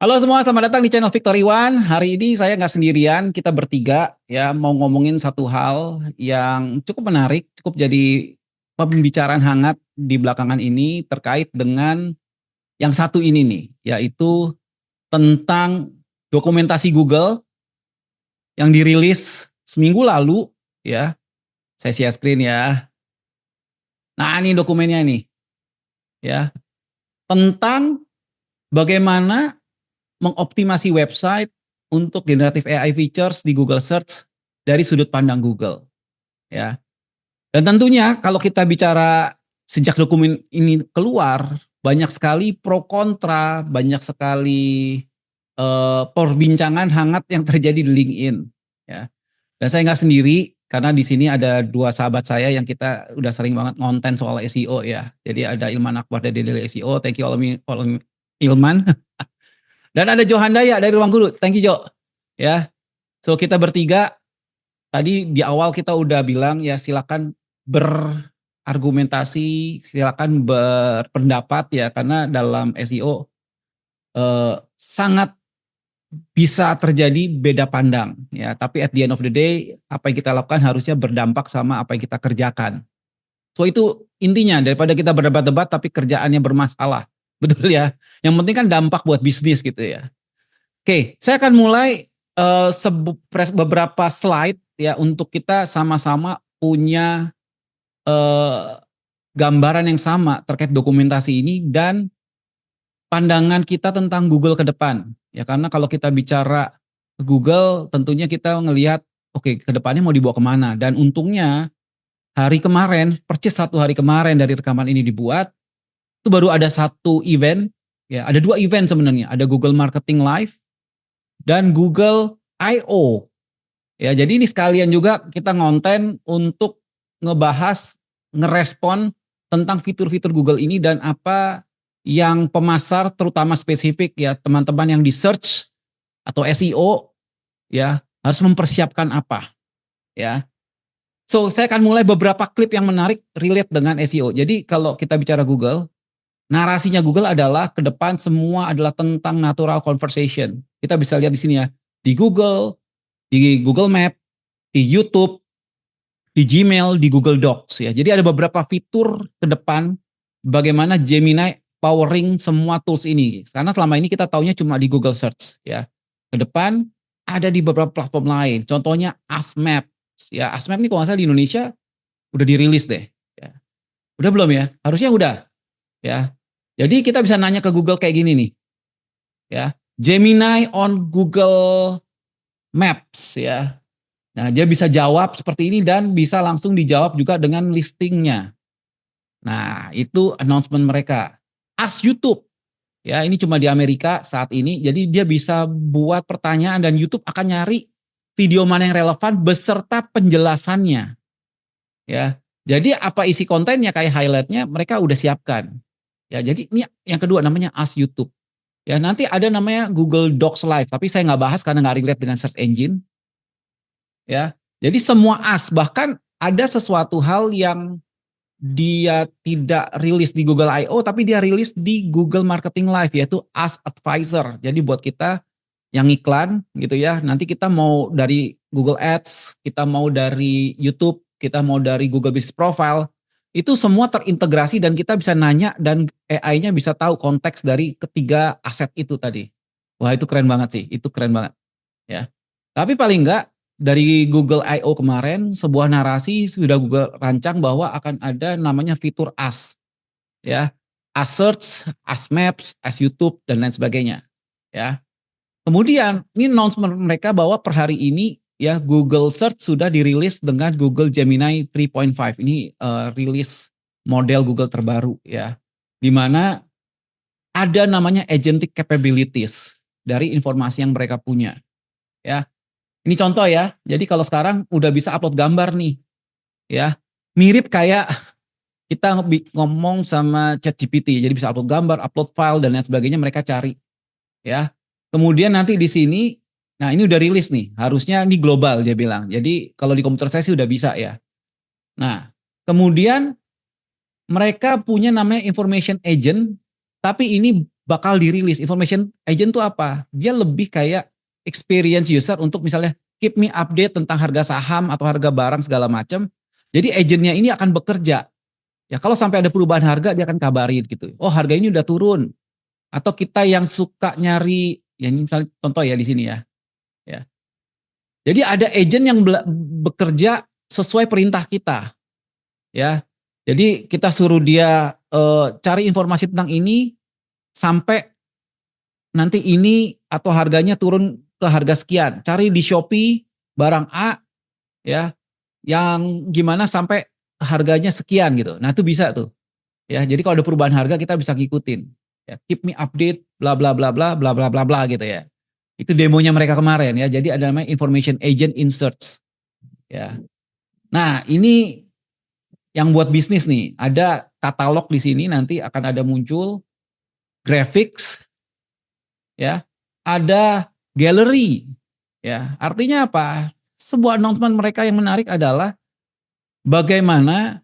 Halo semua, selamat datang di channel Victory One. Hari ini saya nggak sendirian, kita bertiga ya mau ngomongin satu hal yang cukup menarik, cukup jadi pembicaraan hangat di belakangan ini terkait dengan yang satu ini nih, yaitu tentang dokumentasi Google yang dirilis seminggu lalu ya. Saya share screen ya. Nah, ini dokumennya nih ya, tentang bagaimana mengoptimasi website untuk generative AI features di Google Search dari sudut pandang Google, ya. Dan tentunya kalau kita bicara sejak dokumen ini keluar, banyak sekali pro kontra, banyak sekali, perbincangan hangat yang terjadi di LinkedIn, ya. Dan saya nggak sendiri, karena di sini ada 2 sahabat saya yang kita udah sering banget ngonten soal SEO ya. Jadi ada Ilman Akbar dari Daily SEO, thank you Ilman. Dan ada Jo Handaya dari Ruang Guru, thank you Jo. Ya, so kita bertiga tadi di awal kita udah bilang ya silakan berargumentasi, silakan berpendapat ya karena dalam SEO sangat bisa terjadi beda pandang ya. Tapi at the end of the day apa yang kita lakukan harusnya berdampak sama apa yang kita kerjakan. So itu intinya daripada kita berdebat-debat tapi kerjaannya bermasalah, betul ya. Yang penting kan dampak buat bisnis gitu ya. Oke, saya akan mulai beberapa slide ya untuk kita sama-sama punya eh, gambaran yang sama terkait dokumentasi ini dan pandangan kita tentang Google ke depan. Ya karena kalau kita bicara Google tentunya kita ngelihat oke ke depannya mau dibawa kemana. Dan untungnya hari kemarin, persis 1 hari kemarin dari rekaman ini dibuat, itu baru ada 1 event, ya ada 2 event sebenarnya. Ada Google Marketing Live dan Google I.O. Ya, jadi ini sekalian juga kita ngonten untuk ngebahas, ngerespon tentang fitur-fitur Google ini dan apa yang pemasar terutama spesifik ya teman-teman yang di search atau SEO ya harus mempersiapkan apa ya. So saya akan mulai beberapa klip yang menarik relate dengan SEO. Jadi kalau kita bicara Google, narasinya Google adalah ke depan semua adalah tentang natural conversation. Kita bisa lihat di sini ya, di Google Map, di YouTube, di Gmail, di Google Docs ya. Jadi ada beberapa fitur ke depan bagaimana Gemini powering semua tools ini. Karena selama ini kita taunya cuma di Google Search ya. Ke depan ada di beberapa platform lain. Contohnya Ask Maps ya. Ask Maps ini kalau nggak salah di Indonesia udah dirilis deh. Ya. Udah belum ya? Harusnya udah ya. Jadi kita bisa nanya ke Google kayak gini nih ya. Gemini on Google Maps ya. Nah, dia bisa jawab seperti ini dan bisa langsung dijawab juga dengan listingnya. Nah, itu announcement mereka. Ask YouTube, ya ini cuma di Amerika saat ini, jadi dia bisa buat pertanyaan dan YouTube akan nyari video mana yang relevan beserta penjelasannya. Ya, jadi apa isi kontennya kayak highlightnya mereka udah siapkan. Ya, jadi ini yang kedua namanya Ask YouTube. Ya, nanti ada namanya Google Docs Live, tapi saya nggak bahas karena nggak relate dengan search engine. Ya, jadi semua bahkan ada sesuatu hal yang dia tidak rilis di Google I.O. tapi dia rilis di Google Marketing Live yaitu Ask Advisor. Jadi buat kita yang iklan gitu ya, nanti kita mau dari Google Ads, kita mau dari YouTube, kita mau dari Google Business Profile, itu semua terintegrasi dan kita bisa nanya dan AI-nya bisa tahu konteks dari ketiga aset itu tadi. Wah itu keren banget sih, itu keren banget ya. Tapi paling enggak dari Google I.O. kemarin sebuah narasi sudah Google rancang bahwa akan ada namanya fitur Ask ya. Ask Search, Ask Maps, Ask YouTube dan lain sebagainya ya. Kemudian ini announcement mereka bahwa per hari ini ya Google Search sudah dirilis dengan Google Gemini 3.5. Ini rilis model Google terbaru ya. Di mana ada namanya agentic capabilities dari informasi yang mereka punya ya. Ini contoh ya, jadi kalau sekarang udah bisa upload gambar nih, ya mirip kayak kita ngomong sama ChatGPT, jadi bisa upload gambar, upload file dan lain sebagainya mereka cari, ya. Kemudian nanti di sini, nah ini udah rilis nih, harusnya ini global dia bilang. Jadi kalau di komputer saya sih udah bisa ya. Nah, kemudian mereka punya namanya information agent, tapi ini bakal dirilis. Information agent tuh apa? Dia lebih kayak experience user untuk misalnya keep me update tentang harga saham atau harga barang segala macam. Jadi agentnya ini akan bekerja. Ya kalau sampai ada perubahan harga dia akan kabarin gitu. Oh harga ini udah turun. Atau kita yang suka nyari, ya ini misalnya contoh ya di sini ya. Ya. Jadi ada agent yang bekerja sesuai perintah kita. Ya. Jadi kita suruh dia cari informasi tentang ini sampai nanti ini atau harganya turun ke harga sekian. Cari di Shopee barang A ya yang gimana sampai harganya sekian gitu. Nah, itu bisa tuh. Ya, jadi kalau ada perubahan harga kita bisa ngikutin. Ya, keep me update bla bla bla bla bla bla bla bla gitu ya. Itu demonya mereka kemarin ya. Jadi ada namanya information agent in search. Ya. Nah, ini yang buat bisnis nih. Ada katalog di sini nanti akan ada muncul graphics ya. Ada gallery ya. Artinya apa? Sebuah announcement mereka yang menarik adalah bagaimana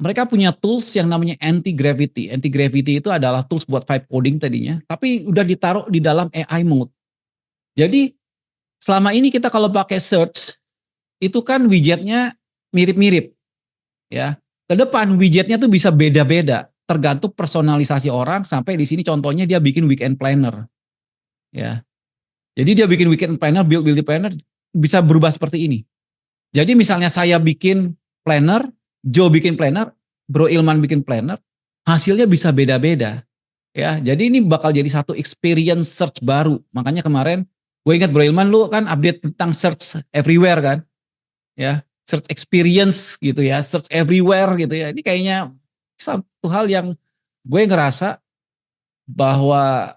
mereka punya tools yang namanya anti-gravity. Anti-gravity itu adalah tools buat vibe coding tadinya, tapi udah ditaruh di dalam AI mode. Jadi selama ini kita kalau pakai search, itu kan widgetnya mirip-mirip ya. Ke depan widgetnya tuh bisa beda-beda, tergantung personalisasi orang sampai di sini contohnya dia bikin weekend planner ya. Jadi dia bikin weekend planner, build planner bisa berubah seperti ini. Jadi misalnya saya bikin planner, Joe bikin planner, Bro Ilman bikin planner, hasilnya bisa beda-beda. Ya, jadi ini bakal jadi satu experience search baru. Makanya kemarin gue ingat Bro Ilman lu kan update tentang search everywhere kan. Ya, search experience gitu ya, search everywhere gitu ya. Ini kayaknya satu hal yang gue ngerasa bahwa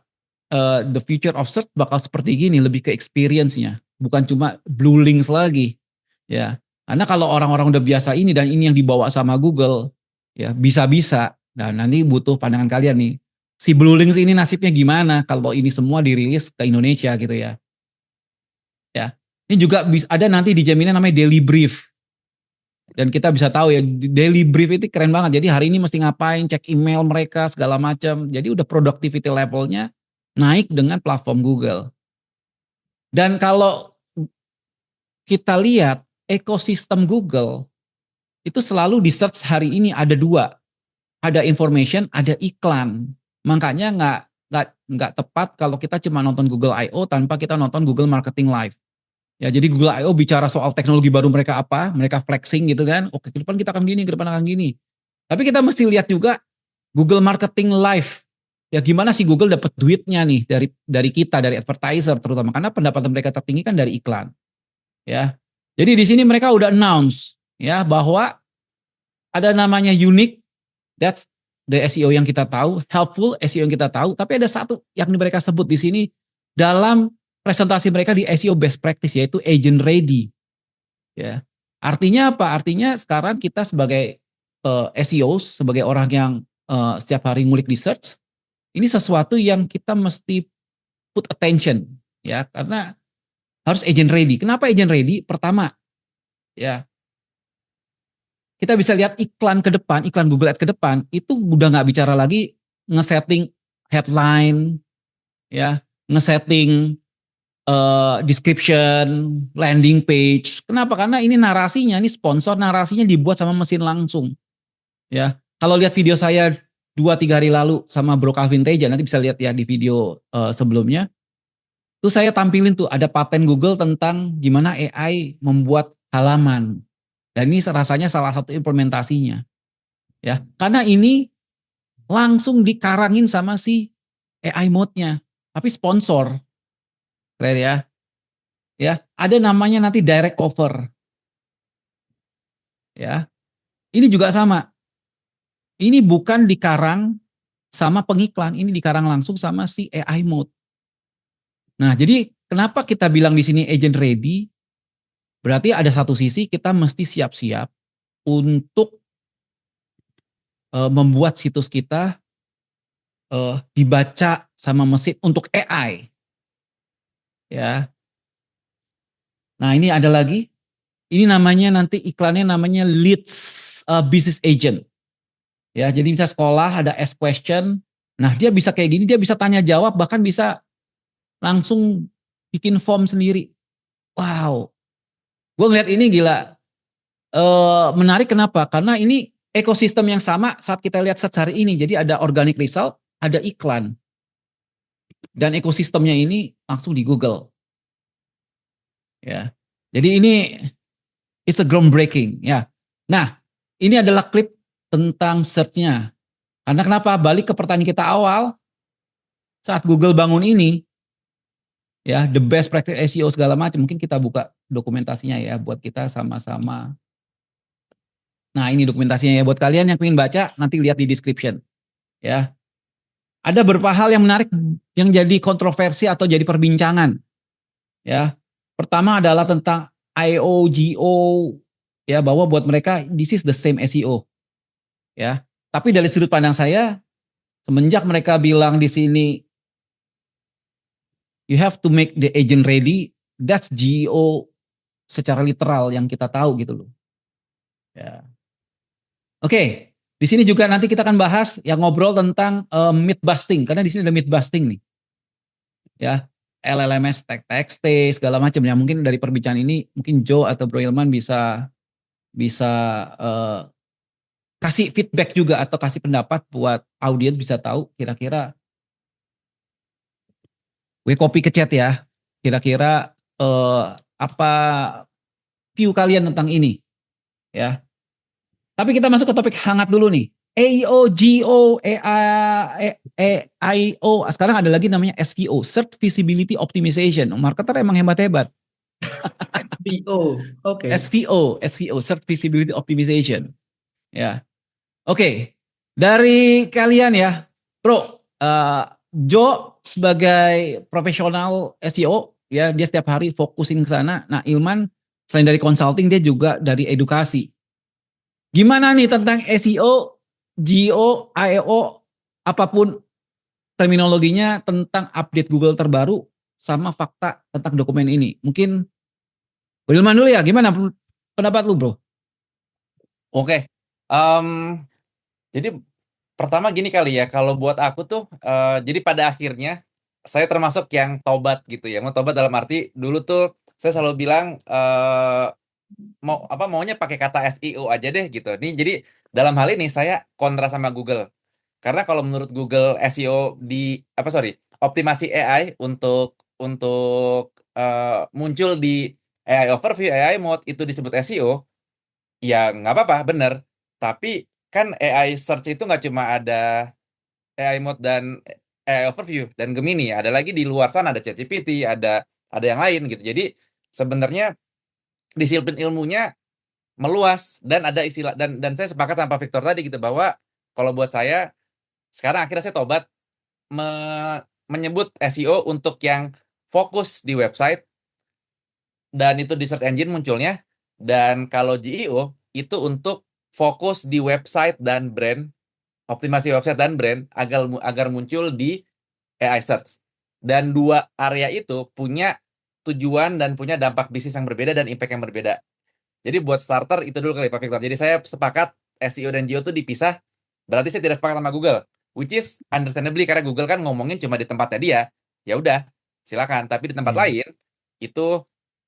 the future of search bakal seperti gini, lebih ke experience-nya, bukan cuma blue links lagi. Ya, karena kalau orang-orang udah biasa ini dan ini yang dibawa sama Google, ya bisa-bisa. Nah nanti butuh pandangan kalian nih. Si Blue Links ini nasibnya gimana kalau ini semua dirilis ke Indonesia gitu ya. Ya, ini juga ada nanti di Gemini namanya Daily Brief. Dan kita bisa tahu ya Daily Brief itu keren banget. Jadi hari ini mesti ngapain, cek email mereka segala macam. Jadi udah productivity levelnya naik dengan platform Google. Dan kalau kita lihat ekosistem Google itu selalu di search hari ini ada dua, ada information, ada iklan. Makanya nggak tepat kalau kita cuma nonton Google I/O tanpa kita nonton Google Marketing Live. Ya jadi Google I/O bicara soal teknologi baru mereka apa, mereka flexing gitu kan. Oke ke depan kita akan gini, ke depan akan gini. Tapi kita mesti lihat juga Google Marketing Live. Ya gimana sih Google dapat duitnya nih dari kita, dari advertiser terutama karena pendapatan mereka tertinggi kan dari iklan. Ya. Jadi di sini mereka udah announce ya bahwa ada namanya unique, that's the SEO yang kita tahu, helpful SEO yang kita tahu, tapi ada satu yang mereka sebut di sini dalam presentasi mereka di SEO best practice yaitu agent ready. Ya. Artinya apa? Artinya sekarang kita sebagai SEO, sebagai orang yang setiap hari ngulik di search, ini sesuatu yang kita mesti put attention ya karena harus agent ready. Kenapa agent ready? Pertama, ya kita bisa lihat iklan ke depan, iklan Google Ads ke depan itu udah nggak bicara lagi ngesetting headline, ya, ngesetting description, landing page. Kenapa? Karena ini narasinya, ini sponsor narasinya dibuat sama mesin langsung. Ya, kalau lihat video saya 2-3 hari lalu sama Bro Calvin Teja, nanti bisa lihat ya di video sebelumnya. Tuh saya tampilin tuh ada paten Google tentang gimana AI membuat halaman. Dan ini rasanya salah satu implementasinya. Ya, karena ini langsung dikarangin sama si AI mode-nya, tapi sponsor. Keren ya. Ya, ada namanya nanti direct offer. Ya. Ini juga sama. Ini bukan dikarang sama pengiklan, ini dikarang langsung sama si AI mode. Nah, jadi kenapa kita bilang di sini agent ready? Berarti ada satu sisi kita mesti siap-siap untuk membuat situs kita dibaca sama mesin untuk AI. Ya. Nah, ini ada lagi. Ini namanya nanti iklannya namanya leads business agent. Ya, jadi misalnya sekolah ada ask question. Nah, dia bisa kayak gini, dia bisa tanya jawab, bahkan bisa langsung bikin form sendiri. Wow, gue ngeliat ini gila. Menarik kenapa? Karena ini ekosistem yang sama saat kita lihat search hari ini. Jadi ada organic result, ada iklan, dan ekosistemnya ini langsung di Google. Ya, jadi ini it's a groundbreaking. Ya, nah ini adalah klip tentang search-nya. Karena kenapa? Balik ke pertanyaan kita awal, saat Google bangun ini, ya the best practice SEO segala macam. Mungkin kita buka dokumentasinya ya buat kita sama-sama. Nah ini dokumentasinya ya buat kalian yang ingin baca nanti lihat di description ya. Ada beberapa hal yang menarik yang jadi kontroversi atau jadi perbincangan ya. Pertama adalah tentang IOGO ya, bahwa buat mereka this is the same SEO ya. Tapi dari sudut pandang saya, semenjak mereka bilang di sini you have to make the agent ready, that's GEO secara literal yang kita tahu gitu loh. Ya. Oke, di sini juga nanti kita akan bahas yang ngobrol tentang myth busting, karena di sini ada myth busting nih. Ya, LLMS, TXT segala macam ya. Mungkin dari perbincangan ini mungkin Joe atau Bro Ilman bisa bisa uh, kasih feedback juga atau kasih pendapat buat audiens bisa tahu kira-kira gue copy ke chat ya. Kira-kira apa view kalian tentang ini ya. Tapi kita masuk ke topik hangat dulu nih. AOGO, AIO, sekarang ada lagi namanya SVO, Search Visibility Optimization. Marketer emang hebat-hebat. SVO, oke. SVO, Search Visibility Optimization. Ya, oke. Dari kalian ya, Bro, Joe sebagai profesional SEO, ya dia setiap hari fokusin ke sana. Nah, Ilman selain dari consulting dia juga dari edukasi. Gimana nih tentang SEO, GEO, AEO, apapun terminologinya tentang update Google terbaru sama fakta tentang dokumen ini? Mungkin Wilman dulu ya, gimana pendapat lu bro? Oke, jadi pertama gini kali ya, kalau buat aku tuh, jadi pada akhirnya saya termasuk yang tobat gitu ya. Mau tobat dalam arti dulu tuh saya selalu bilang, maunya pakai kata SEO aja deh gitu. Nih jadi dalam hal ini saya kontra sama Google. Karena kalau menurut Google SEO optimasi AI untuk muncul di AI overview, AI mode itu disebut SEO, ya nggak apa-apa, bener. Tapi kan AI search itu nggak cuma ada AI mode dan AI overview dan Gemini, ada lagi di luar sana ada ChatGPT, ada yang lain gitu. Jadi sebenarnya disiplin ilmunya meluas dan ada istilah dan saya sepakat sama Pak Victor tadi gitu bahwa kalau buat saya sekarang akhirnya saya tobat menyebut SEO untuk yang fokus di website dan itu di search engine munculnya, dan kalau GEO itu untuk fokus di website dan brand, optimasi website dan brand agar muncul di AI search. Dan dua area itu punya tujuan dan punya dampak bisnis yang berbeda dan impact yang berbeda. Jadi buat starter itu dulu kali Pak Victor. Jadi saya sepakat SEO dan GEO itu dipisah. Berarti saya tidak sepakat sama Google, which is understandably karena Google kan ngomongin cuma di tempatnya dia. Ya udah, silakan. Tapi di tempat lain itu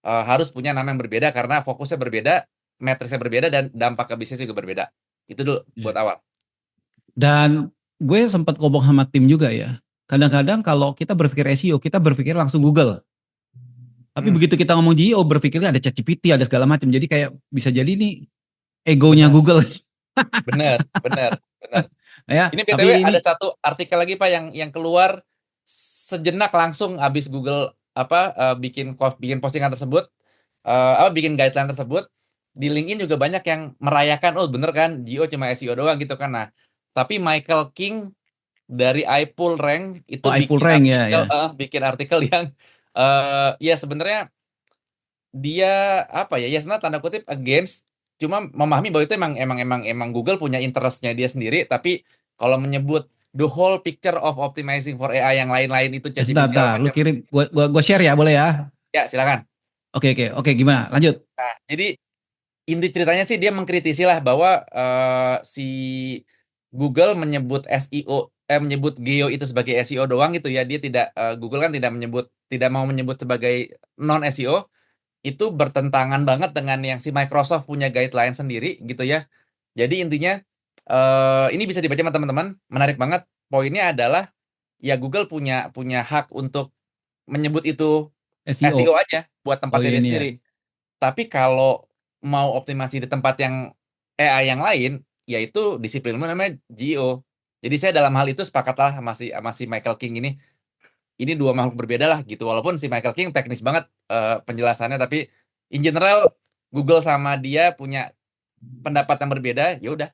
harus punya nama yang berbeda karena fokusnya berbeda, matriksnya berbeda dan dampak ke bisnis juga berbeda. Itu dulu buat awal. Dan gue sempat ngomong sama tim juga ya. Kadang-kadang kalau kita berpikir SEO, kita berpikir langsung Google. Tapi begitu kita ngomong GEO, berpikirnya ada ChatGPT, ada segala macam. Jadi kayak bisa jadi nih egonya Benar. Google. Benar. Ya, Ini tapi BTW ini ada satu artikel lagi Pak yang keluar sejenak langsung habis Google bikin postingan tersebut, bikin guideline tersebut. Di LinkedIn juga banyak yang merayakan, oh bener kan GEO cuma SEO doang gitu kan. Nah, tapi Michael King dari iPull Rank itu iPull Rank ya. bikin artikel yang ya sebenarnya dia ya sebenarnya tanda kutip against, cuma memahami bahwa itu emang Google punya interestnya dia sendiri, tapi kalau menyebut the whole picture of optimizing for AI yang lain-lain itu ChatGPT segala Sebentar, lu macam. kirim, gua share ya, boleh ya? Ya, silakan. Oke, gimana? Lanjut. Nah, jadi inti ceritanya sih dia mengkritisi lah bahwa si Google menyebut SEO menyebut Geo itu sebagai SEO doang gitu ya. Dia tidak Google kan tidak mau menyebut sebagai non SEO. Itu bertentangan banget dengan yang si Microsoft punya guideline sendiri gitu ya. Jadi intinya ini bisa dibaca sama teman-teman. Menarik banget. Poinnya adalah ya Google punya punya hak untuk menyebut itu SEO. SEO aja buat Oh tempatnya iya dia ini ya. sendiri. Tapi kalau mau optimasi di tempat yang AI yang lain, yaitu disiplin namanya GEO. Jadi saya dalam hal itu sepakatlah sama si Michael King ini. Ini dua makhluk berbeda lah gitu. Walaupun si Michael King teknis banget penjelasannya, tapi in general Google sama dia punya pendapat yang berbeda. Ya udah,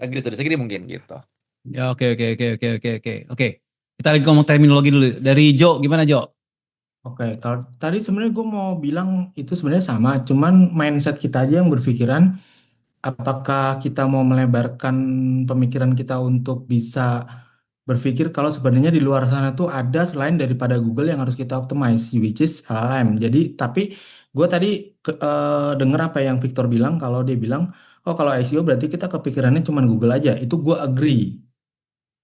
agree to disagree mungkin gitu. Ya oke. Kita lagi ngomong terminologi dulu. Dari Jo, gimana Jo? Oke, kalau tadi sebenarnya gue mau bilang itu sebenarnya sama, cuman mindset kita aja yang berpikiran apakah kita mau melebarkan pemikiran kita untuk bisa berpikir kalau sebenarnya di luar sana tuh ada selain daripada Google yang harus kita optimize, which is LLM. Jadi, tapi gue tadi denger apa yang Victor bilang, kalau dia bilang, oh kalau SEO berarti kita kepikirannya cuma Google aja. Itu gue agree.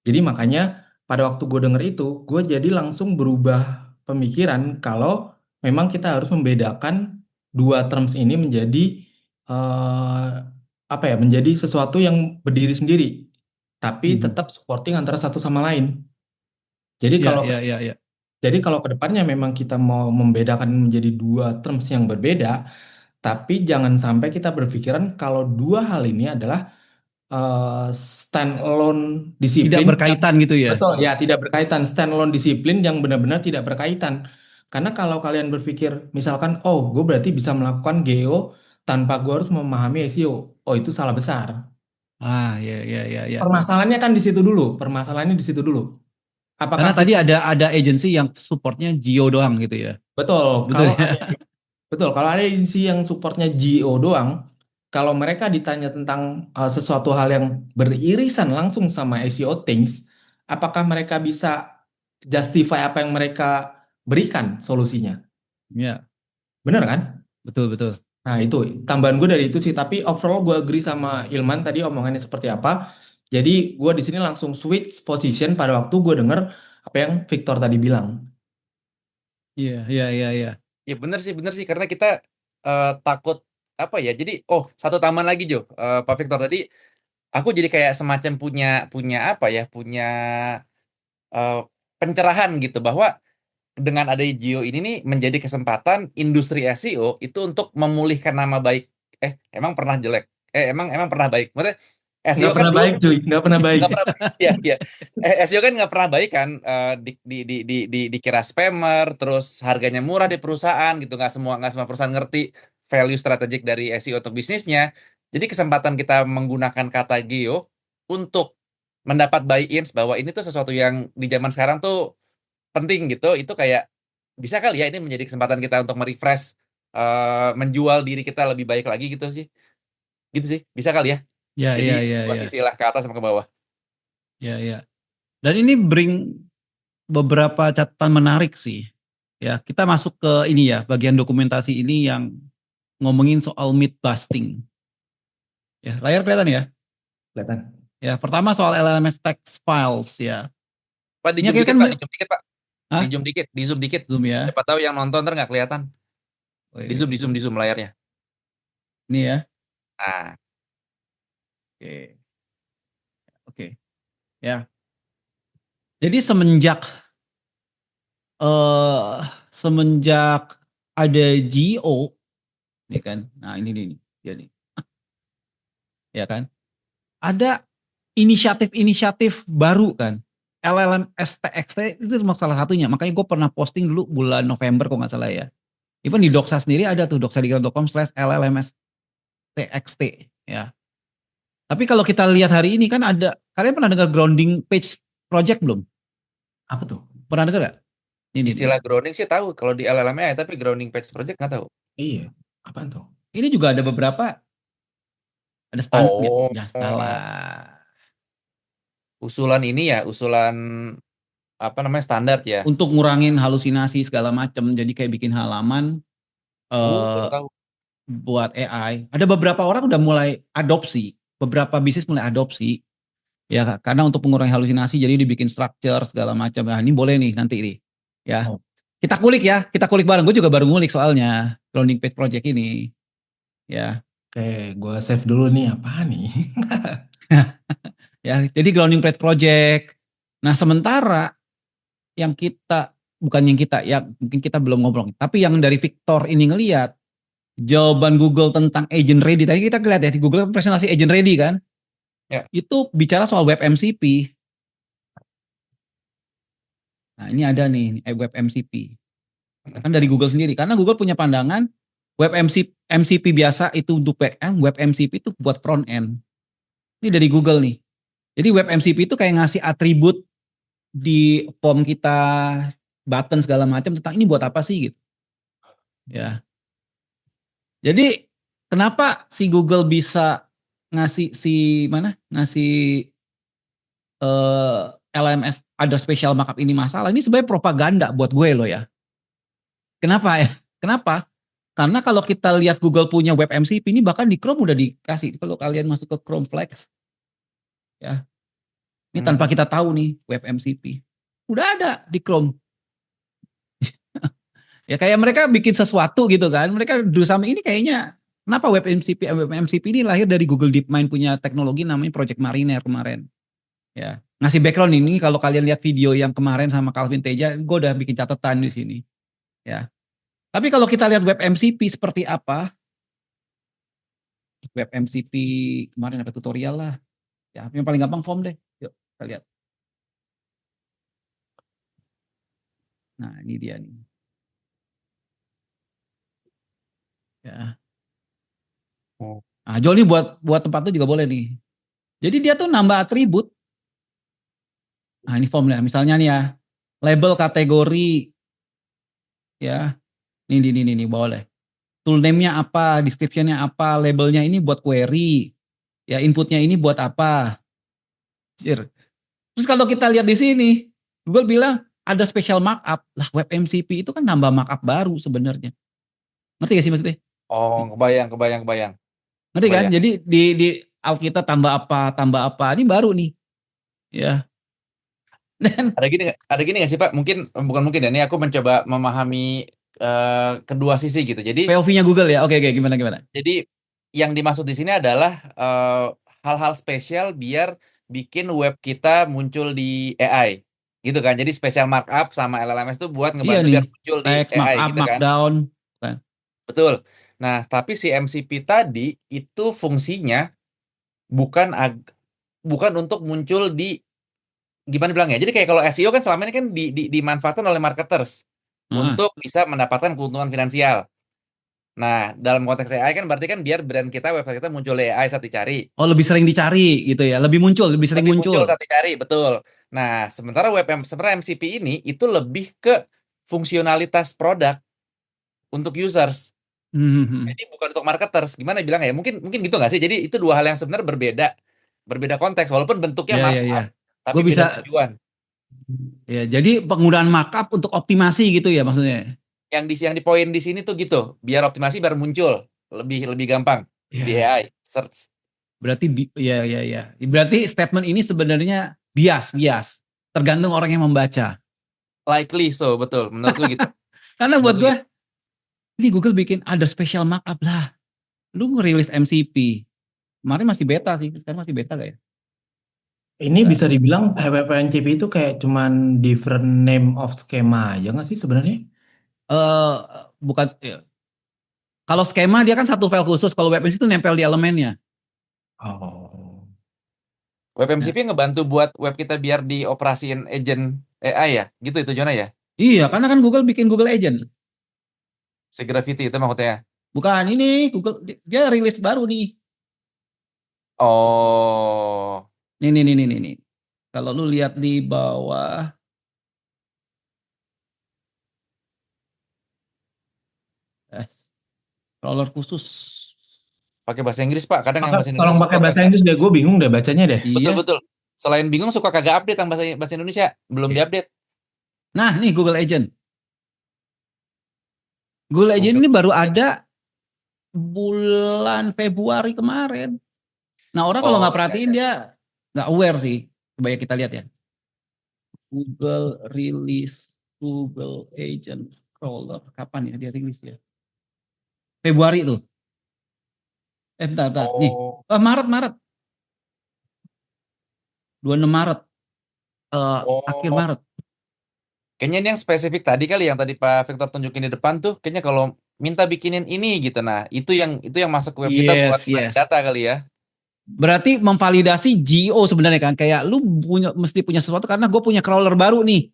Jadi makanya pada waktu gue denger itu, gue jadi langsung berubah pemikiran kalau memang kita harus membedakan dua terms ini menjadi eh, apa ya, menjadi sesuatu yang berdiri sendiri, tapi Mhm. tetap supporting antara satu sama lain. Jadi Ya, kalau ya, ya, ya. jadi kalau ke depannya memang kita mau membedakan menjadi dua terms yang berbeda, tapi jangan sampai kita berpikiran kalau dua hal ini adalah standalone Tidak disiplin yang berkaitan gitu ya. betul ya, tidak berkaitan, standalone disiplin yang benar-benar tidak berkaitan. Karena kalau kalian berpikir misalkan oh gue berarti bisa melakukan geo tanpa gue harus memahami SEO, oh itu salah besar. Ah, ya, ya, ya, ya. Permasalahannya kan di situ dulu, permasalahannya di situ dulu. Apakah Karena tadi kita ada agensi yang supportnya Geo doang gitu ya. betul Betul kalau ya. ada betul kalau ada agensi yang supportnya GO doang, kalau mereka ditanya tentang sesuatu hal yang beririsan langsung sama SEO things, apakah mereka bisa justify apa yang mereka berikan solusinya? Ya, Bener kan? betul, betul. Nah itu tambahan gue dari itu sih. Tapi overall gue agree sama Ilman tadi omongannya seperti apa. Jadi gue di sini langsung switch position pada waktu gue denger apa yang Victor tadi bilang. Iya, iya, iya, iya. Ya bener sih karena kita takut apa ya. Jadi satu tambahan lagi Jo, Pak Victor tadi aku jadi kayak semacam punya punya apa ya, punya eh, pencerahan gitu bahwa dengan ada Geo ini nih menjadi kesempatan industri SEO itu untuk memulihkan nama baik. Emang pernah jelek? Emang pernah baik? Maksudnya Nggak SEO kan pernah dulu baik cuy, nggak pernah baik. nggak pernah baik ya, ya. SEO kan nggak pernah baik kan, dikira spammer, terus harganya murah di perusahaan gitu, nggak semua perusahaan ngerti value strategik dari SEO untuk bisnisnya. Jadi kesempatan kita menggunakan kata geo untuk mendapat buy-ins bahwa ini tuh sesuatu yang di zaman sekarang tuh penting gitu, itu kayak bisa kali ya ini menjadi kesempatan kita untuk merefresh, menjual diri kita lebih baik lagi gitu sih bisa kali ya. Ya, Jadi ya, ya, ya. posisilah ke atas sama ke bawah. Ya, ya. Dan ini bring beberapa catatan menarik sih. Ya, kita masuk ke ini ya, bagian dokumentasi ini yang ngomongin soal myth busting. Ya, layar kelihatan ya. Kelihatan. Ya, pertama soal LLMS text files ya. Pak, di Ini zoom akhirnya dikit kan Pak, di zoom dikit Pak, Hah? di zoom dikit. Zoom ya. Siapa tahu yang nonton ntar nggak kelihatan. Oh, Di zoom layarnya. ini ya. Nah, Oke. Oke. Ya. Jadi eh semenjak ada GO, ya kan. Nah, ini nih dia nih, ya kan. Ada inisiatif-inisiatif baru kan. LLM STXT itu termasuk salah satunya. Makanya gue pernah posting dulu bulan November kalau nggak salah ya. Even di Doxa sendiri ada tuh doxadigital.com/LLMSTXT ya. Tapi kalau kita lihat hari ini kan ada, kalian pernah dengar grounding page project belum? Apa tuh? Pernah dengar gak? Ini. istilah grounding sih tahu kalau di LLM ya, tapi grounding page project nggak tahu. Iya, apaan tuh? Ini juga ada beberapa, ada standar, Oh, ya salah. usulan ini ya, usulan apa namanya standar ya. Untuk ngurangin halusinasi segala macam, jadi kayak bikin halaman Baru eh, tahu. buat AI. Ada beberapa orang udah mulai adopsi, beberapa bisnis mulai adopsi. Ya, karena untuk mengurangi halusinasi jadi dibikin structure segala macam. Nah, ini boleh nih nanti nih. Ya. Oh, Kita kulik ya, kita kulik bareng. Gue juga baru ngulik soalnya grounding page project ini. Ya. oke, gue save dulu nih apa nih? Ya, jadi grounding page project. Nah, sementara yang kita bukan yang kita ya mungkin kita belum ngobrol, tapi yang dari Victor ini ngelihat jawaban Google tentang agent ready. Tadi kita lihat ya di Google presentasi agent ready kan. Ya. Itu bicara soal web MCP. Nah, ini ada nih web MCP. Kan dari Google sendiri. Karena Google punya pandangan web MCP biasa itu untuk back end, web MCP itu buat front end. Ini dari Google nih. Jadi web MCP itu kayak ngasih atribut di form kita, button segala macam tentang ini buat apa sih gitu. Ya. Jadi kenapa si Google bisa ngasih LMS ada special markup ini masalah. Ini sebenarnya propaganda buat gue loh ya. Kenapa ya? Kenapa? Karena kalau kita lihat Google punya web MCP ini bahkan di Chrome udah dikasih. Kalau kalian masuk ke Chrome Flex ya. Ini tanpa kita tahu nih web MCP. Udah ada di Chrome. Ya kayak mereka bikin sesuatu gitu kan. Mereka do sama ini kayaknya kenapa web MCP ini lahir dari Google DeepMind punya teknologi namanya Project Mariner kemarin. Ya. Ngasih background ini kalau kalian lihat video yang kemarin sama Calvin Teja, gue udah bikin catatan di sini. Ya. Tapi kalau kita lihat web MCP seperti apa? Web MCP kemarin ada tutorial lah. Ya, yang paling gampang form deh. Yuk, kita lihat. Nah, ini dia nih. Ya. Oh. Nah, Joli buat tempat itu juga boleh nih. Jadi dia tuh nambah atribut. Nah, ini formnya. Misalnya nih ya, label kategori ya. Ini boleh. Tool name-nya apa, description-nya apa, labelnya ini buat query. Ya, inputnya ini buat apa. Terus kalau kita lihat di sini, Google bilang ada special markup. Lah, web MCP itu kan nambah markup baru sebenarnya. Ngerti gak sih maksudnya? Oh, kebayang. Ngerti kan? Kebayang. Jadi di alt kita tambah apa. Ini baru nih. Ya. Dan Ada gini nggak sih Pak? Bukan mungkin ya. Ini aku mencoba memahami kedua sisi gitu. Jadi POV-nya Google ya. Oke, gimana? yang dimaksud di sini adalah hal-hal spesial biar bikin web kita muncul di AI, gitu kan? Jadi special markup sama LLMS itu buat Iya ngebantu nih. biar muncul di Text, AI, markup, gitu kan? markdown. Kan. Betul. Nah, tapi si MCP tadi itu fungsinya bukan bukan untuk muncul di gimana bilangnya. Jadi kayak kalau SEO kan selama ini kan dimanfaatkan oleh marketers Nah. untuk bisa mendapatkan keuntungan finansial. Nah, dalam konteks AI kan berarti kan biar brand kita, website kita muncul di AI saat dicari. Oh, lebih sering dicari gitu ya. Lebih sering Lebih muncul muncul. saat dicari, betul. Nah, sementara MCP ini itu lebih ke fungsionalitas produk untuk users. Hmm. Jadi bukan untuk marketers. Gimana bilang ya? Mungkin gitu nggak sih? Jadi itu dua hal yang sebenarnya berbeda konteks walaupun bentuknya Ya. markup, tapi Gue beda bisa tujuan. ya. Jadi penggunaan markup untuk optimasi gitu ya maksudnya. Yang di poin di sini tuh gitu, biar optimasi baru muncul lebih gampang di Ya. AI search. Berarti ya. Berarti statement ini sebenarnya bias. Tergantung orang yang membaca. Likely so, betul. Menurutku gitu. Karena buat Menurutku gue, gitu. ini Google bikin ada special markup lah. Lu ngerilis MCP. Kemarin masih beta sih, sekarang masih beta gak ya? Ini bisa dibilang WPNCP itu kayak cuman different name of schema aja nggak sih sebenarnya? Eh bukan kalau skema dia kan satu file khusus, kalau web itu nempel di elemennya. Oh. Web Ya. MCP ngebantu buat web kita biar dioperasiin agent AI ya, gitu itu Jona ya. Iya, karena kan Google bikin Google Agent. Si Gravity itu maksudnya. Bukan ini Google dia rilis baru nih. Oh, Nih. Kalau lu lihat di bawah roller khusus. pakai bahasa Inggris Pak. Kadang yang Maka bahasa tolong Indonesia pakai suka bahasa kagak. Inggris deh, gue bingung deh bacanya deh. Iya. Betul. Selain bingung suka kagak update yang bahasa Indonesia, belum diupdate. Nah, nih Google Agent. Google Agent Google. ini baru ada bulan Februari kemarin. Nah, orang kalau nggak Oh, perhatiin iya. dia nggak aware sih. Coba ya kita lihat ya. Google rilis Google Agent Crawler. Kapan ya dia rilis ya? Februari tuh. Bentar. Nih. Oh, Maret. 26 Maret. Akhir oh, Maret. kayaknya ini yang spesifik tadi kali yang tadi Pak Victor tunjukin di depan tuh, kayaknya kalau minta bikinin ini gitu. Nah, itu yang masuk ke web kita buat Yes, narik yes. data kali ya. Berarti memvalidasi GEO sebenarnya kan. Kayak lu mesti punya sesuatu karena gue punya crawler baru nih.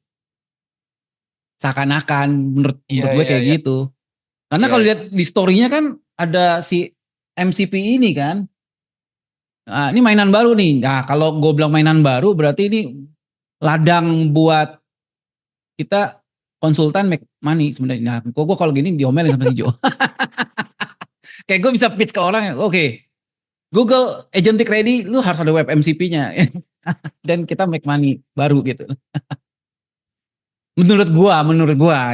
Seakan-akan menurut Iya, gue iya, kayak iya. gitu. Karena Iya, kalau iya. lihat di story-nya kan ada si MCP ini kan. Nah, ini mainan baru nih. Nah, kalau gue bilang mainan baru berarti ini ladang buat kita konsultan make money sebenarnya. Nah, gue kalau gini diomelin sama si Jo. Kayak gue bisa pitch ke orang, oke, Google Agentic Ready, lu harus ada web MCP-nya. Dan kita make money baru gitu. Menurut gua.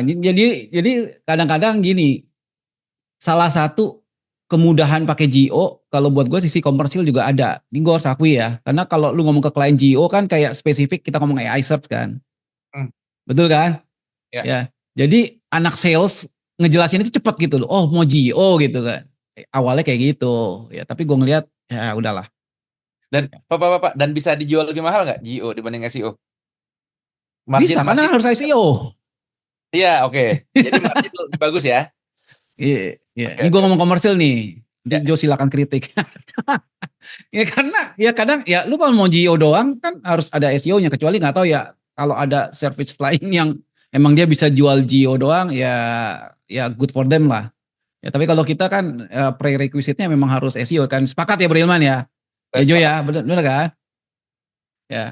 Jadi kadang-kadang gini, salah satu kemudahan pakai GEO kalau buat gue sisi komersil juga ada. Ini gue harus akui ya. Karena kalau lu ngomong ke klien GEO kan kayak spesifik kita ngomong AI search kan. Hmm, Betul kan? ya. Ya. Jadi anak sales ngejelasin itu cepet gitu loh. Oh, mau GEO gitu kan. Awalnya kayak gitu. Ya, tapi gue ngeliat ya udahlah. Dan Pak, dan bisa dijual lebih mahal nggak GEO dibanding SEO? Bisa Margin karena margin. harus SEO. Iya, oke. Jadi margin lebih bagus ya. Iya, iya. Oke, Ini gue oke, ngomong oke. komersil nih. Nanti Ya, Jo silakan kritik. Ya karena ya kadang ya lu kalau mau GEO doang kan harus ada SEO-nya, kecuali nggak tahu ya kalau ada service lain yang emang dia bisa jual GEO doang ya good for them lah. Ya tapi kalau kita kan prerequisite-nya memang harus SEO kan. Sepakat ya Berilman ya. saya Ya Jo sepakat. ya, benar kan? Ya.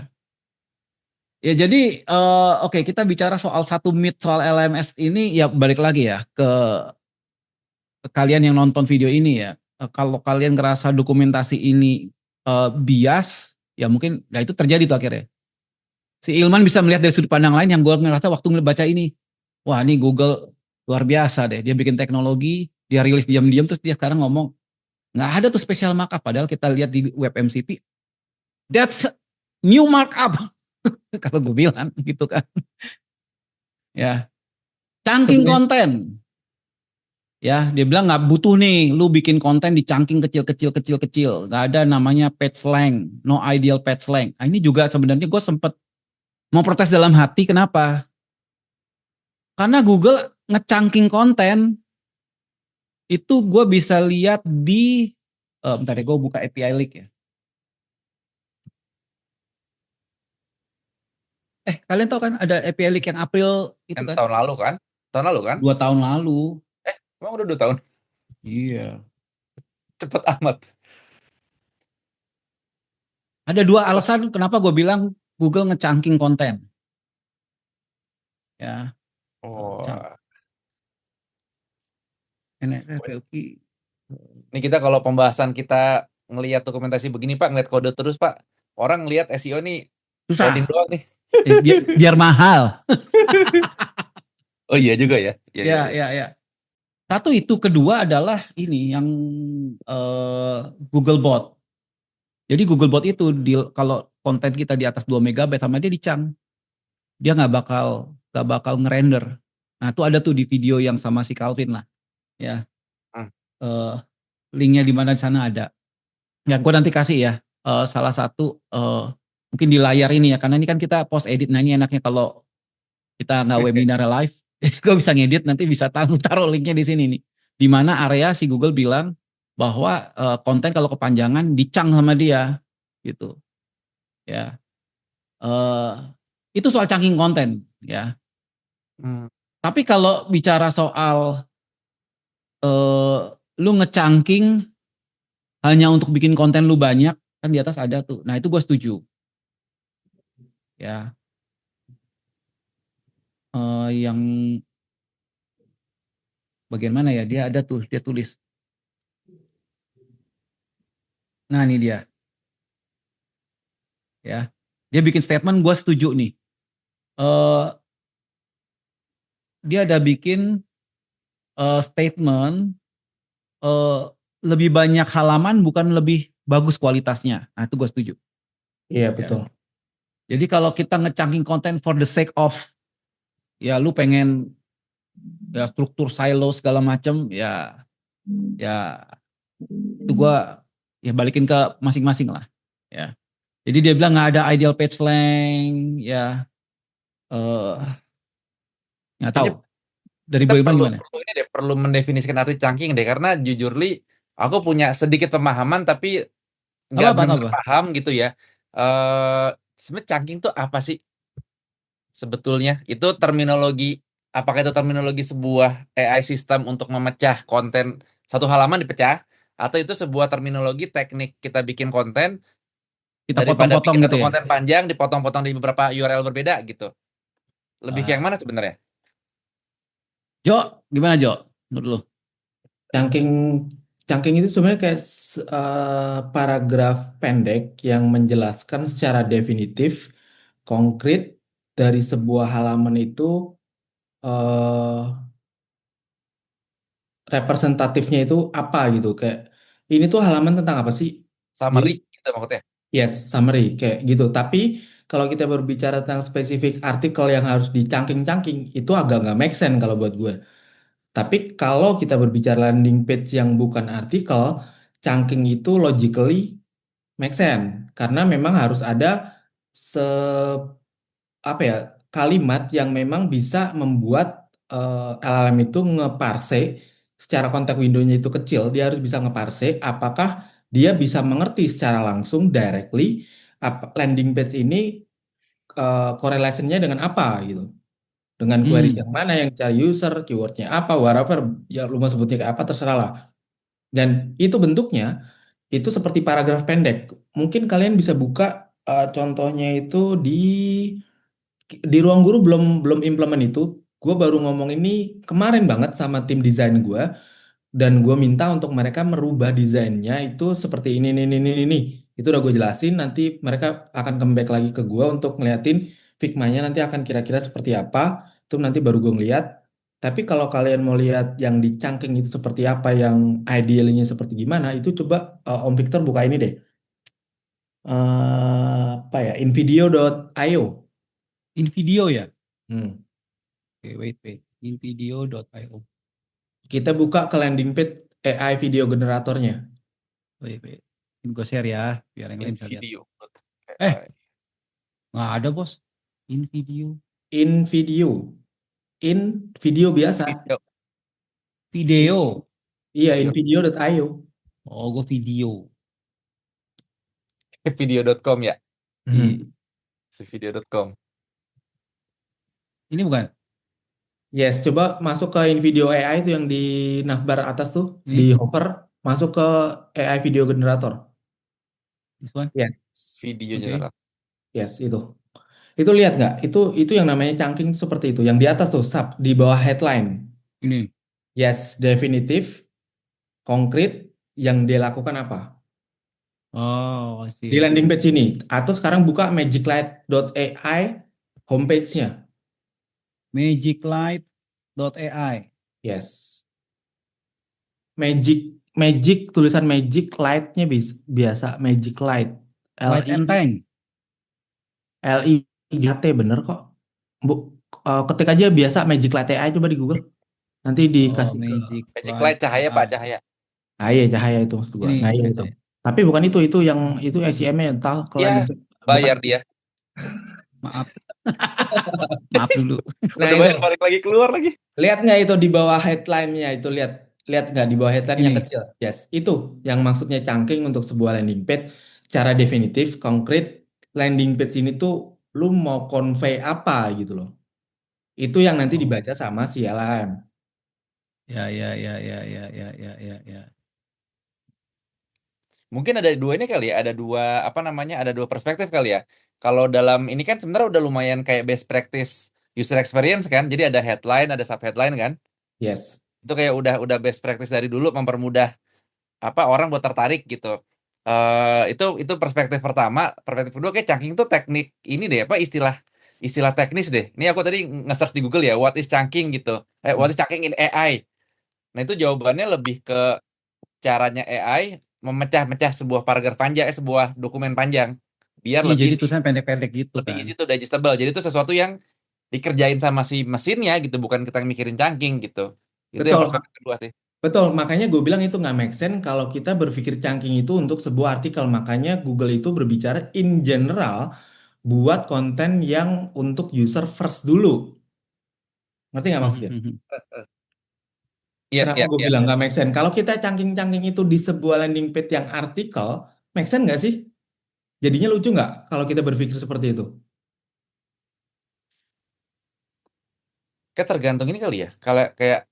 Ya jadi oke, kita bicara soal satu myth soal LMS ini ya balik lagi ya ke kalian yang nonton video ini ya. Kalau kalian ngerasa dokumentasi ini bias, ya mungkin ya itu terjadi tuh akhirnya. Si Ilman bisa melihat dari sudut pandang lain yang gue ngerasa waktu ngebaca ini. Wah, ini Google luar biasa deh. Dia bikin teknologi, dia rilis diam-diam terus dia sekarang ngomong nggak ada tuh special markup. Padahal kita lihat di web MCP, that's new markup. Kalau gue bilang gitu kan. Ya, chunking Sebenarnya konten. Ya, dia bilang nggak butuh nih, lu bikin konten di chunking kecil. Nggak ada namanya page length, no ideal page length. Nah, ini juga sebenarnya gue sempet mau protes dalam hati, kenapa? Karena Google nge-chunking konten, itu gue bisa lihat di, bentar ya gue buka API link ya. Kalian tahu kan ada API link yang April itu Yang kan? tahun lalu kan? Tahun lalu kan? 2 tahun lalu. Emang udah 2 tahun? Iya. Cepet amat. Ada 2 alasan kenapa gue bilang Google nge-chunking konten. Ya. Oh, NFLP. ini kita kalau pembahasan kita ngelihat dokumentasi begini Pak, ngeliat kode terus Pak. Orang lihat SEO nih coding Susah. doang nih. Biar mahal. Oh iya juga ya. Iya, iya, iya. Ya. Satu itu, kedua adalah ini yang Google Bot. Jadi Google Bot itu kalau konten kita di atas 2 MB sama dia dicang. Dia nggak bakal ngerender. Nah, itu ada tuh di video yang sama si Calvin lah. Ya. Hmm. Linknya di mana di sana ada. Ya, gue nanti kasih ya salah satu mungkin di layar ini ya, karena ini kan kita post edit. Nah, ini enaknya kalau kita nggak webinar live, gue bisa ngedit, nanti bisa taruh linknya di sini nih. Di mana area si Google bilang bahwa konten kalau kepanjangan dicang sama dia, gitu. Ya, itu soal chunking konten, ya. Tapi kalau bicara soal lu nge-chunking hanya untuk bikin konten lu banyak, kan di atas ada tuh. Nah itu gue setuju. Ya, yang bagian mana ya? Dia ada tuh, dia tulis. Nah ini dia. Ya, dia bikin statement, gue setuju nih. Dia ada bikin statement lebih banyak halaman bukan lebih bagus kualitasnya. Nah itu gue setuju. Iya, Ya. betul. Jadi kalau kita ngechunking konten for the sake of ya lu pengen ya struktur silo segala macam ya itu gua ya balikin ke masing-masing lah ya. Jadi dia bilang nggak ada ideal page length ya, eh nggak tahu Kayaknya dari kita Boyman perlu gimana? perlu ini deh, perlu mendefinisikan arti chunking deh, karena jujur li, aku punya sedikit pemahaman tapi Apa nggak apa benar-benar apa? paham gitu ya. Eh Sebenarnya chunking tuh apa sih sebetulnya? Itu terminologi, apakah itu terminologi sebuah AI sistem untuk memecah konten satu halaman dipecah, atau itu sebuah terminologi teknik kita bikin konten Kita daripada potong-potong bikin gitu satu ya? konten panjang dipotong-potong di beberapa URL berbeda gitu. Lebih ke yang Ah, mana sebenarnya? Jo, gimana Jo? Menurut lu? Chunking chunking itu sebenarnya kayak paragraf pendek yang menjelaskan secara definitif, konkret dari sebuah halaman itu eh representatifnya itu apa gitu. Kayak ini tuh halaman tentang apa sih? Jadi Summary gitu maksudnya. yes, summary kayak gitu. Tapi kalau kita berbicara tentang spesifik artikel yang harus dicangking-cangking, itu agak nggak make sense kalau buat gue. Tapi kalau kita berbicara landing page yang bukan artikel, chunking itu logically make sense karena memang harus ada se apa ya kalimat yang memang bisa membuat LLM itu ngeparse secara konteks window-nya itu kecil, dia harus bisa ngeparse apakah dia bisa mengerti secara langsung directly landing page ini correlation-nya dengan apa gitu. Dengan queries yang Hmm, mana yang cari user, keywordnya apa, whatever, ya lu mau sebutnya kayak apa terserah lah. Dan itu bentuknya itu seperti paragraf pendek. Mungkin kalian bisa buka contohnya itu di ruang guru belum belum implement itu. Gue baru ngomong ini kemarin banget sama tim desain gue dan gue minta untuk mereka merubah desainnya itu seperti ini. Itu udah gue jelasin. Nanti mereka akan comeback lagi ke gue untuk ngeliatin Figma-nya nanti akan kira-kira seperti apa. Itu nanti baru gue ngeliat. Tapi kalau kalian mau lihat yang di chunking itu seperti apa, yang idealnya seperti gimana, itu coba Om Victor buka ini deh. Apa ya? Invideo.io. in video ya? Hmm. Oke, wait. Invideo.io. Kita buka ke landing page AI video generatornya. Wait. Ini gue share ya, biar yang In lain bisa lihat. video. Eh, nggak ada bos. In video. In video, in video biasa. Video. Video. Iya, Video. invideo.io. Oh, gue video. Video.com ya. Hmm. Video.com. Ini bukan? Yes, coba masuk ke InVideo AI itu yang di navbar atas tuh, di Ini? hover, masuk ke AI video generator. This one? Yes, Video Oke. general. yes itu. Itu lihat nggak? Itu yang namanya chunking tuh seperti itu. Yang di atas tuh sub, di bawah headline. Ini. Yes, definitif, konkret, yang dia lakukan apa? Oh, I Di see, I landing see. page ini. Atau sekarang buka magiclight.ai homepage-nya. Magiclight.ai. Yes. Magic Magic tulisan Magic Light-nya biasa Magic Light. L Light I and Tank. LIGT bener kok. Bu, ketik aja biasa Magic Light AI coba di Google. Nanti Oh, dikasih ke Magic Light cahaya Pak, Magiclight.ai. cahaya. iya cahaya itu maksud gua. Nah, Ini. iya itu. Tapi bukan itu yang itu SEM-nya yang tahu ke landing Ya, page. Bukan. bayar dia. Maaf, maaf dulu. Nah, Udah itu. bayar balik lagi keluar lagi. Lihat nggak itu di bawah headline-nya itu lihat lihat nggak di bawah headline-nya Ini. kecil. Yes, itu yang maksudnya chunking untuk sebuah landing page cara definitif, konkret. Landing page ini tuh lu mau convey apa gitu loh. Itu yang nanti Oh, dibaca sama si LLM. ya. Mungkin ada dua ini kali ya, ada dua apa namanya, ada dua perspektif kali ya. Kalau dalam ini kan sebenarnya udah lumayan kayak best practice user experience kan. Jadi ada headline, ada sub headline kan. Yes. Itu kayak udah best practice dari dulu, mempermudah apa orang buat tertarik gitu. Itu perspektif pertama. Perspektif kedua kayak chunking tuh teknik ini deh, apa istilah istilah teknis deh. Ini aku tadi nge-search di Google ya, what is chunking gitu. What is chunking in AI. Nah, itu jawabannya lebih ke caranya AI memecah-mecah sebuah paragraf panjang, sebuah dokumen panjang. biar Iya, jadi lebih tulisannya pendek-pendek gitu lebih kan. easy to digestible. Jadi itu sesuatu yang dikerjain sama si mesinnya gitu, bukan kita mikirin chunking gitu. Itu yang Betul, perspektif kedua sih. betul. Makanya gue bilang itu nggak make sense kalau kita berpikir chunking itu untuk sebuah artikel. Makanya Google itu berbicara in general buat konten yang untuk user first dulu. Ngerti nggak maksudnya? Iya, Kenapa iya, gue iya. bilang nggak make sense? Kalau kita chunking-chunking itu di sebuah landing page yang artikel, make sense nggak sih? Jadinya lucu nggak kalau kita berpikir seperti itu? Kayak tergantung ini kali ya. Kalau kayak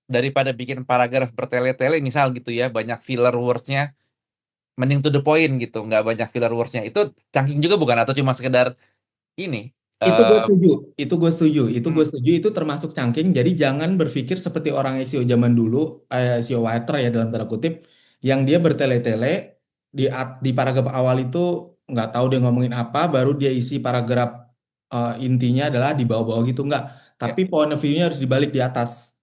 daripada bikin paragraf bertele-tele misal gitu ya, banyak filler words-nya, mending to the point gitu, nggak banyak filler words-nya. Itu chunking juga bukan, atau cuma sekedar ini. Itu gue eh setuju, itu gue setuju, itu gue hmm, setuju, itu termasuk chunking. Jadi jangan berpikir seperti orang SEO zaman dulu, SEO writer ya dalam tanda kutip, yang dia bertele-tele di paragraf awal itu nggak tahu dia ngomongin apa, baru dia isi paragraf intinya adalah di bawah-bawah gitu nggak. ya, Tapi point of view-nya harus dibalik di atas.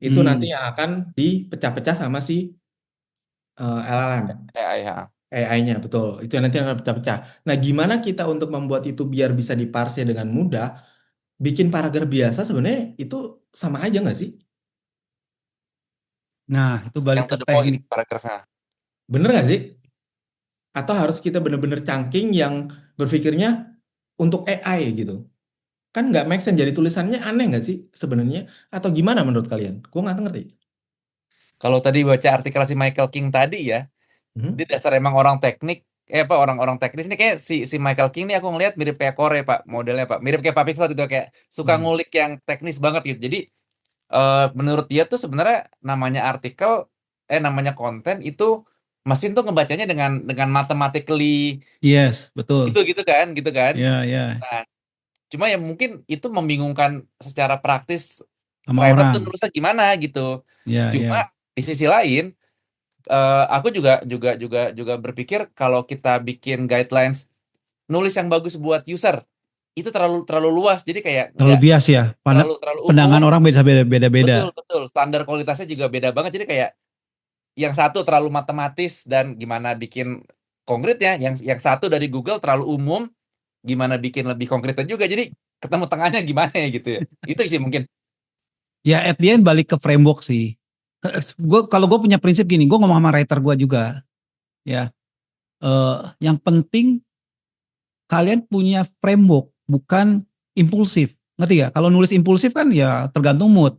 Itu nanti Hmm. yang akan dipecah-pecah sama si LLM. ya. AI-nya, betul. Itu yang nanti akan pecah-pecah. Nah, gimana kita untuk membuat itu biar bisa diparse dengan mudah? Bikin paragraf biasa sebenarnya itu sama aja nggak sih? Nah, itu balik Yang ke to the point teknik. paragrafnya. Bener nggak sih? Atau harus kita bener-bener chunking yang berpikirnya untuk AI gitu? Kan nggak make sense. Jadi tulisannya aneh nggak sih sebenarnya? Atau gimana menurut kalian? Gue nggak ngerti. Kalau tadi baca artikel si Michael King tadi ya, Hmm? dia dasar emang orang teknik, apa orang-orang teknis ini kayak si Michael King nih aku ngelihat mirip kayak Kore Pak, modelnya Pak. Mirip kayak Pak Pixel gitu, kayak suka Hmm. ngulik yang teknis banget gitu. Jadi menurut dia tuh sebenarnya namanya artikel, namanya konten itu mesin tuh ngebacanya dengan mathematically Yes, betul. gitu gitu kan. Ya, ya, Nah, cuma ya mungkin itu membingungkan secara praktis sama writer tuh orang. nulisnya gimana gitu. Ya, Cuma ya. di sisi lain, aku juga berpikir kalau kita bikin guidelines nulis yang bagus buat user itu terlalu terlalu luas, jadi kayak Terlalu nggak bias ya. terlalu umum. Pandangan orang beda-beda. Betul, betul, standar kualitasnya juga beda banget, jadi kayak yang satu terlalu matematis dan gimana bikin konkretnya, yang satu dari Google terlalu umum, gimana bikin lebih konkretnya juga, jadi ketemu tengahnya gimana ya gitu ya, itu sih mungkin. Ya, at the end balik ke framework sih. Kalau gue punya prinsip gini, gue ngomong sama writer gue juga. Ya, yang penting kalian punya framework, bukan impulsif. Ngerti gak? Kalau nulis impulsif kan ya tergantung mood.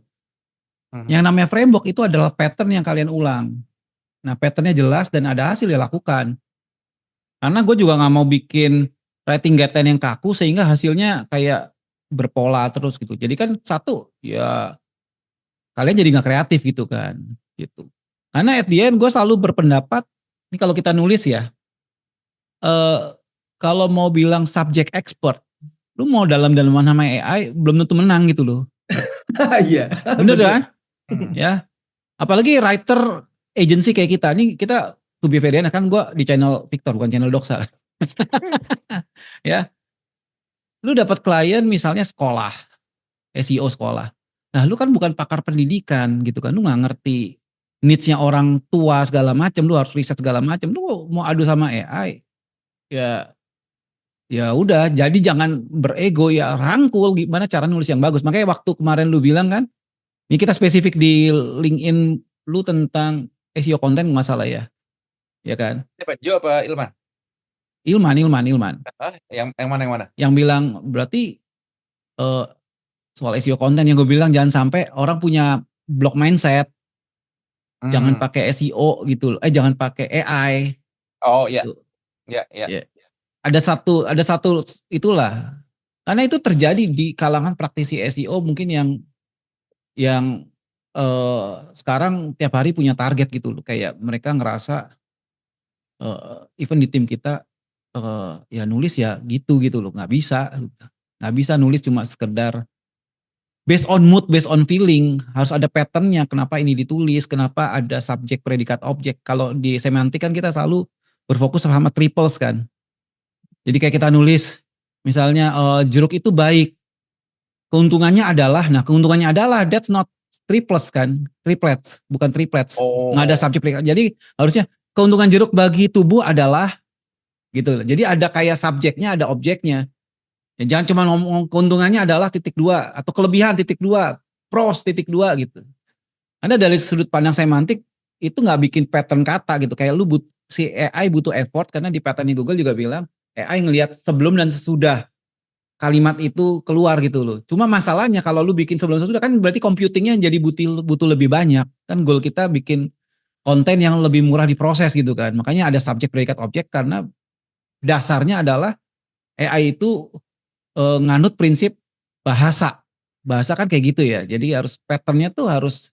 Yang namanya framework itu adalah pattern yang kalian ulang. Nah, patternnya jelas dan ada hasil ya lakukan. Karena gue juga nggak mau bikin writing guideline yang kaku sehingga hasilnya kayak berpola terus gitu. Jadi kan satu, ya kalian jadi nggak kreatif gitu kan. Gitu. Karena at the end gue selalu berpendapat, ini kalau kita nulis ya, eh kalau mau bilang subject expert, lu mau dalam-dalaman sama AI belum tentu menang gitu loh. Iya, Bener bener. kan? Ya. Apalagi writer agency kayak kita. Ini kita to be very honest, kan gue di channel Victor bukan channel Doksa. Ya. Lu dapat klien misalnya sekolah, SEO sekolah. Nah, lu kan bukan pakar pendidikan gitu kan. Lu nggak ngerti needs-nya orang tua segala macam, lu harus riset segala macam. Lu mau adu sama AI, ya ya udah, jadi jangan berego, ya rangkul gimana cara nulis yang bagus. Makanya waktu kemarin lu bilang kan, ini kita spesifik di LinkedIn lu tentang SEO konten nggak salah ya, ya kan? Siapa, Jo apa Ilman? Ilman. Yang mana yang mana? Yang bilang berarti eh, soal SEO konten yang gue bilang jangan sampai orang punya block mindset, jangan Hmm. pakai SEO gitu, jangan pakai AI. Oh iya, Gitu. iya, iya. Ya. Ada satu itulah. Karena itu terjadi di kalangan praktisi SEO mungkin yang sekarang tiap hari punya target gitu loh. Kayak mereka ngerasa even di tim kita ya nulis ya gitu loh. Nggak bisa nulis cuma sekedar based on mood, based on feeling. Harus ada patternnya. Kenapa ini ditulis? Kenapa ada subjek, predikat, objek? Kalau di semantik kan kita selalu berfokus sama triples kan. Jadi kayak kita nulis misalnya jeruk itu baik. Keuntungannya adalah that's not triplets kan, triplets bukan triplets. Nggak ada Oh, subjek. Jadi harusnya keuntungan jeruk bagi tubuh adalah gitu. Jadi ada kayak subjeknya, ada objeknya. Ya, jangan cuma ngomong keuntungannya adalah titik dua atau kelebihan titik dua, pros titik dua gitu. Anda dari sudut pandang semantik itu nggak bikin pattern kata gitu. Kayak si AI butuh effort karena di patternnya Google juga bilang AI ngelihat sebelum dan sesudah kalimat itu keluar gitu loh. Cuma masalahnya kalau lu bikin sebelum sesudah kan berarti computingnya jadi butuh lebih banyak. Kan goal kita bikin konten yang lebih murah diproses gitu kan. Makanya ada subjek predikat objek karena dasarnya adalah AI itu nganut prinsip bahasa. Bahasa kan kayak gitu ya. Jadi harus patternnya tuh harus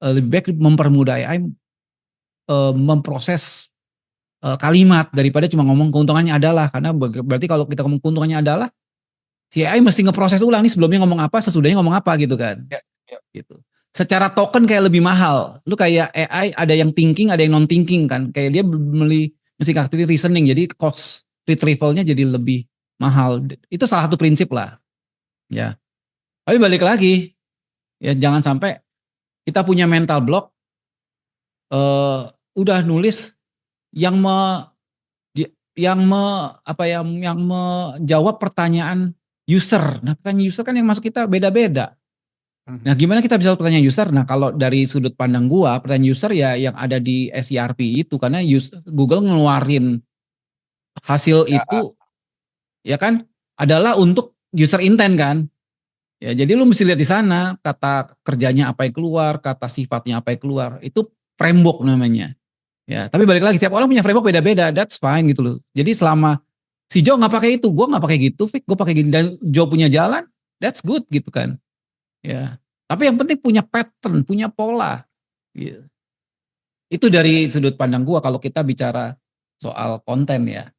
lebih baik mempermudah AI memproses kalimat daripada cuma ngomong keuntungannya adalah. Karena berarti kalau kita ngomong keuntungannya adalah si AI mesti ngeproses ulang nih sebelumnya ngomong apa, sesudahnya ngomong apa gitu kan. Ya, ya. Gitu. Secara token kayak lebih mahal. Lu kayak AI ada yang thinking, ada yang non thinking kan. Kayak dia mesti activity reasoning. Jadi cost retrievalnya jadi lebih mahal. Itu salah satu prinsip lah. Ya. Tapi balik lagi, ya jangan sampai kita punya mental block udah nulis yang yang menjawab pertanyaan user. Nah, pertanyaan user kan yang masuk kita beda-beda. Nah, gimana kita bisa pertanyaan user? Nah, kalau dari sudut pandang gua, pertanyaan user ya yang ada di SERP itu karena Google ngeluarin hasil Ya, itu ya kan adalah untuk user intent kan. Ya, jadi lu mesti lihat di sana kata kerjanya apa yang keluar, kata sifatnya apa yang keluar. Itu framework namanya. Ya, tapi balik lagi tiap orang punya framework beda-beda. That's fine gitu loh. Jadi selama si Joe nggak pakai itu, gua nggak pakai gitu, Fik, gue pakai gini dan Joe punya jalan, that's good gitu kan. Ya. Tapi yang penting punya pattern, punya pola. Gitu. Itu dari sudut pandang gua kalau kita bicara soal konten ya.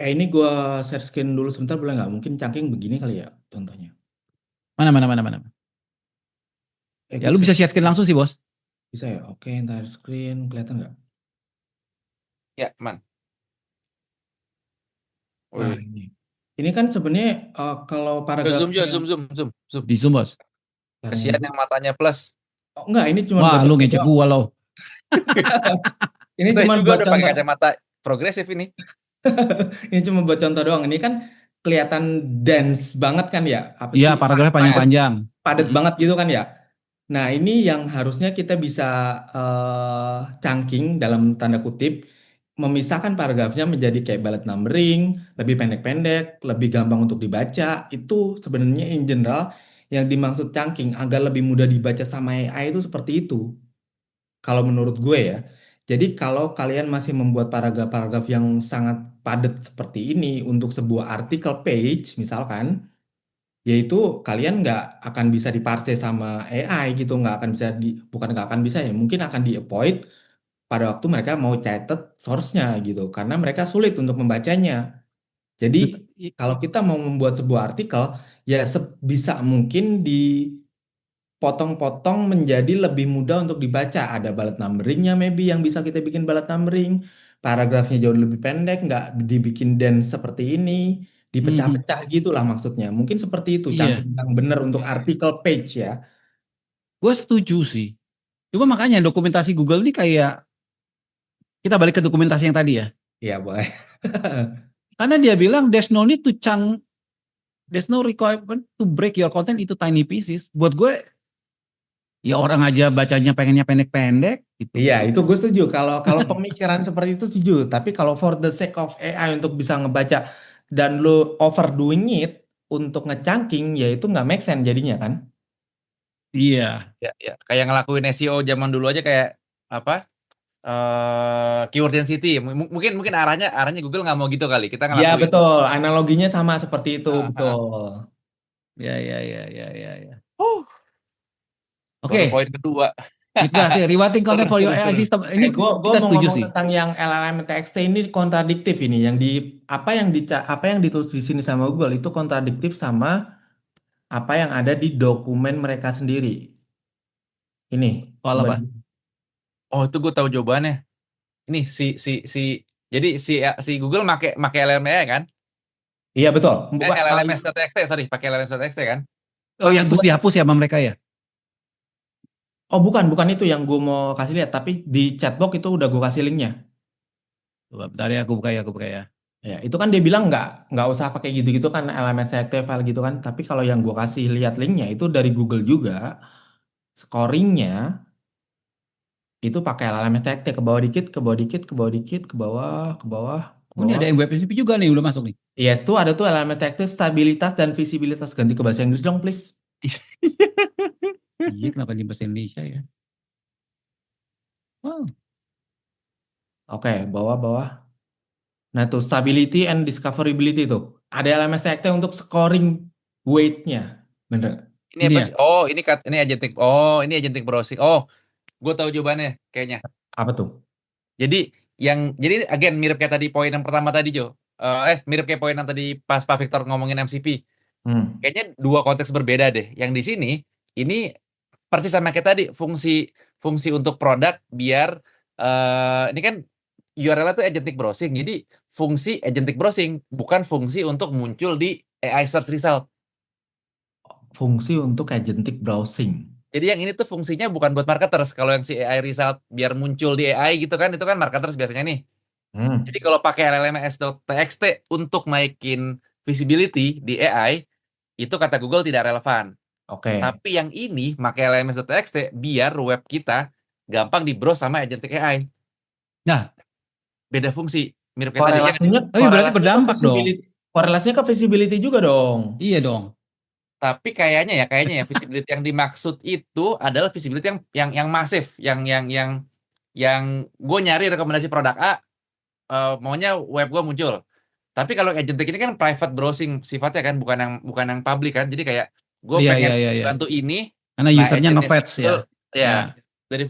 Ini gua share screen dulu sebentar boleh nggak? Mungkin cangking begini kali ya contohnya. Mana. Ya Gue lu bisa share share screen langsung sih bos. bisa ya? Oke, ntar screen kelihatan nggak? ya, man. Nah, Wih. ini kan sebenarnya kalau paragraf Zoom, zoom. Di zoom bos. Kasihan yang matanya plus. Oh, enggak, ini cuma Wah buat lu contoh ngecek doang. gua loh. Ini Saya cuma juga buat udah pakai contoh. kacamata progresif ini. Ini cuma buat contoh doang. Ini kan kelihatan dense banget kan ya? Apa Iya sih? paragrafnya Padat, panjang-panjang. padat banget gitu kan ya? Nah, ini yang harusnya kita bisa chunking dalam tanda kutip, memisahkan paragrafnya menjadi kayak bullet numbering, lebih pendek-pendek, lebih gampang untuk dibaca. Itu sebenarnya in general yang dimaksud chunking agar lebih mudah dibaca sama AI itu seperti itu. Kalau menurut gue ya. Jadi kalau kalian masih membuat paragraf-paragraf yang sangat padat seperti ini untuk sebuah artikel page misalkan, yaitu kalian nggak akan bisa diparse sama AI gitu, nggak akan bisa bukan nggak akan bisa ya, mungkin akan di avoid pada waktu mereka mau catat source-nya gitu, karena mereka sulit untuk membacanya. Jadi kalau kita mau membuat sebuah artikel, ya sebisa mungkin potong-potong menjadi lebih mudah untuk dibaca. Ada bullet numberingnya maybe yang bisa kita bikin bullet numbering. Paragrafnya jauh lebih pendek, nggak dibikin dense seperti ini. Mhm. Dipecah-pecah gitulah maksudnya. Mungkin seperti itu Iya, cangking yang benar untuk artikel page ya. gue setuju sih. Cuma makanya dokumentasi Google ini kayak kita balik ke dokumentasi yang tadi ya. Iya boleh. Karena dia bilang there's no need to there's no requirement to break your content into tiny pieces. Buat gue ya orang aja bacanya pengennya pendek-pendek gitu. Iya, itu gue setuju. Kalau kalau pemikiran seperti itu setuju. Tapi kalau for the sake of AI untuk bisa ngebaca dan lo overdoing it untuk ngechunking, ya itu nggak make sense jadinya kan? Iya. Ya. Kayak ngelakuin SEO zaman dulu aja kayak apa? Keyword density. Mungkin arahnya Google nggak mau gitu kali. Kita Iya ngelakuin. betul. Analoginya sama seperti itu, Ah, ah. betul. Ya. Baru Oke, poin kedua. itu sih rewriting content for your AI Seru. system. Ini Gue kita mau setuju ngomong sih. tentang yang LLM TXT ini kontradiktif ini. Yang di apa yang ditulis di sini sama Google itu kontradiktif sama apa yang ada di dokumen mereka sendiri. Ini Soal coba apa? Oh, itu gue tahu jawabannya. Ini si jadi si Google make LLM kan? iya betul. LLMS.txt, sorry, pakai LLMS.txt kan? Oh yang terus dihapus ya sama mereka ya? Oh bukan itu yang gue mau kasih lihat. Tapi di chatbox itu udah gue kasih linknya. Coba bentar ya aku buka ya. Ya, itu kan dia bilang nggak usah pakai gitu-gitu kan LMS file gitu kan. Tapi kalau yang gue kasih lihat linknya itu dari Google juga, scoringnya itu pakai LMS ke bawah dikit, ke bawah dikit, ke bawah dikit, ke bawah, ke bawah, ke Oh, ini bawah. ada yang web SCP juga nih udah masuk nih. Yes, tuh ada tuh LMS stabilitas dan visibilitas. Ganti ke bahasa Inggris dong, please. Iya, kenapa di bahasa Indonesia ya? Oh, Oke, bawah-bawah. Nah, tuh stability and discoverability tuh. Ada LMS untuk scoring weight-nya. Bener. Ini ini apa ya. sih? Oh, ini agentic. Oh, ini agentic browsing. Oh, gue tahu jawabannya kayaknya. Apa tuh? Jadi again mirip kayak tadi poin yang pertama tadi Jo. Mirip kayak poin yang tadi pas Pak Victor ngomongin MCP. Hmm. Kayaknya dua konteks berbeda deh. Yang di sini ini persis sama kayak tadi fungsi fungsi untuk produk biar ini kan URL itu agentic browsing. Jadi fungsi agentic browsing bukan fungsi untuk muncul di AI search result. Fungsi untuk agentic browsing. Jadi yang ini tuh fungsinya bukan buat marketers. Kalau yang si AI result biar muncul di AI gitu kan, itu kan marketers biasanya nih. Hmm. Jadi kalau pakai LLMS.txt untuk naikin visibility di AI, itu kata Google tidak relevan. Oke. Tapi yang ini pakai LLMS.txt biar web kita gampang di-browse sama agentic AI. Nah, Beda fungsi. Mirip kayak tadi. Korelasinya tapi berarti korelasinya ke berdampak dong. visibility. Korelasinya ke visibility juga dong. Iya dong. Tapi kayaknya ya visibility yang dimaksud itu adalah visibility yang masif, yang gue nyari rekomendasi produk A, maunya web gue muncul. Tapi kalau agentic ini kan private browsing sifatnya kan, bukan yang public kan. Jadi kayak gue Iya, pengen iya, iya, iya. bantu ini, Karena nah usernya agentnya si ngefetch ya. Google ya Ya,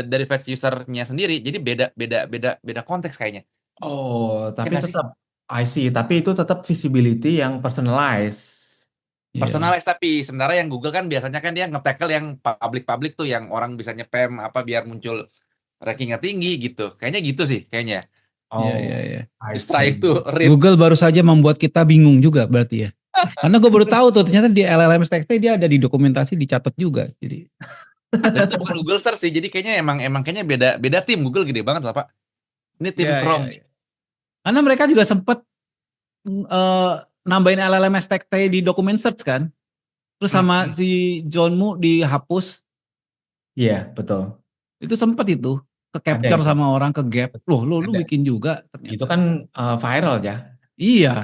dari fetch usernya sendiri. Jadi beda beda beda beda konteks kayaknya. Oh, Ya tapi nggak sih? tetap I see. Tapi itu tetap visibility yang personalized. iya. Personalize tapi sementara yang Google kan biasanya kan dia nge-tackle yang public-public tuh yang orang bisa nyepam apa biar muncul rankingnya tinggi gitu. Kayaknya gitu sih kayaknya. Iya, iya, Oh, iya. I Setelah see. itu read. Google baru saja membuat kita bingung juga berarti ya. Karena gue baru tahu tuh ternyata di LLM text dia ada di dokumentasi dicatat juga. Jadi Dan itu bukan Google Search sih. Jadi kayaknya emang kayaknya beda beda tim. Google gede banget lah, Pak. Ini tim ya, ya, Chrome nih. ya. Karena mereka juga sempat nambahin LLM text di dokumen search kan. Terus sama Hmm. si John Mu dihapus. Iya, betul. Itu sempat itu ke Ada capture itu. sama orang ke gap. Loh, lu Ada. bikin juga Itu ternyata. kan viral ya. Iya,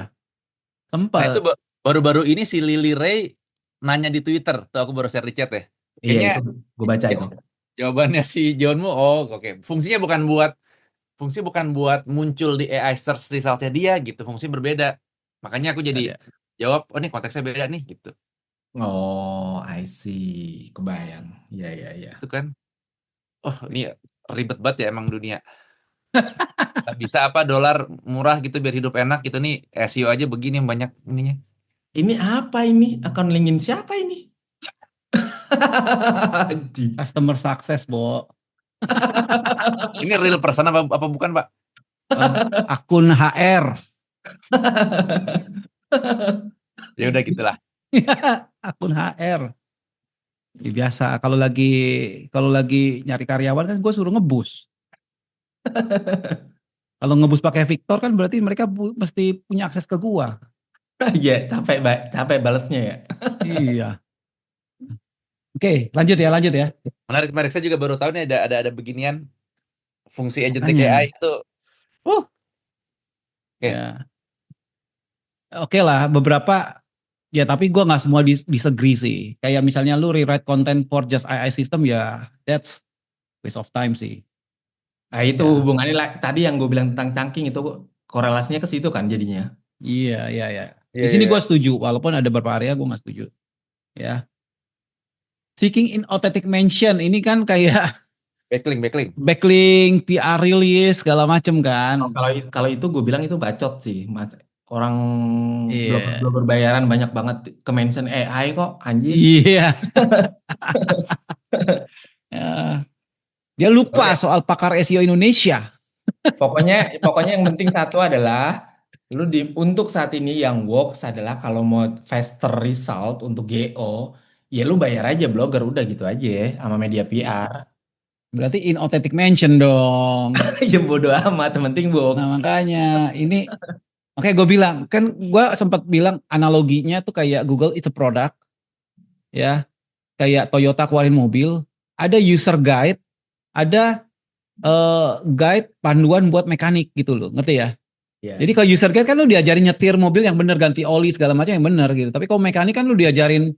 Nah, itu sempat. baru-baru ini si Lily Ray nanya di Twitter. Tuh aku baru share di chat ya. Iya, Kayaknya itu gue baca itu. jawabannya si Johnmu, oh oke. Fungsi bukan buat muncul di AI search resultnya dia gitu. Fungsi berbeda. Makanya aku jadi Ada. jawab, oh ini konteksnya beda nih gitu. Oh, I see. Kebayang. Iya, iya, iya. Itu kan, oh ini ribet banget ya emang dunia. Nggak bisa apa dolar murah gitu biar hidup enak gitu nih. SEO aja begini banyak ininya. Ini apa ini? Akun LinkedIn siapa ini? Anjing. Customer success, Bo. Ini real person apa bukan, Pak? Akun HR. Ya udah gitulah. Akun HR. Ya, biasa kalau lagi nyari karyawan kan gue suruh ngebus. Kalau ngebus pakai Victor kan berarti mereka mesti punya akses ke gua. Iya, capek balesnya ya. Iya. Oke, lanjut ya. Menarik menarik, saya juga baru tahu nih ada beginian fungsi agentic AI Makanya, itu. Oke. ya. Oke lah, beberapa ya tapi gua nggak semua disagree sih. Kayak misalnya lu rewrite content for just AI system ya, that's waste of time sih. Nah, itu Ya, hubungannya tadi yang gue bilang tentang chunking itu korelasinya ke situ kan jadinya. iya, iya, iya. Iya Di iya sini iya. gua setuju, walaupun ada beberapa area gua nggak setuju. Ya, seeking in authentic mention ini kan kayak Backlink. backlink, PR release segala macem Oh, kan. kalau itu gue bilang itu bacot sih, Mas. Orang Iya, blogger bayaran banyak banget ke mention AI kok, anjir. iya. Ya. Dia lupa Oke. soal pakar SEO Indonesia. Pokoknya pokoknya yang penting satu adalah untuk saat ini yang works adalah kalau mau faster result untuk GO, ya lu bayar aja blogger udah gitu aja sama media PR. Berarti in authentic mention dong. Ya bodo amat, yang penting Nah works. makanya ini Makanya gue bilang, kan gue sempat bilang analoginya tuh kayak Google is a product, ya. Kayak Toyota keluarin mobil, ada user guide, ada guide panduan buat mekanik gitu loh, ngerti ya? Ya. Jadi kalau user guide kan lu diajarin nyetir mobil yang bener, ganti oli segala macam yang bener gitu. Tapi kalau mekanik kan lu diajarin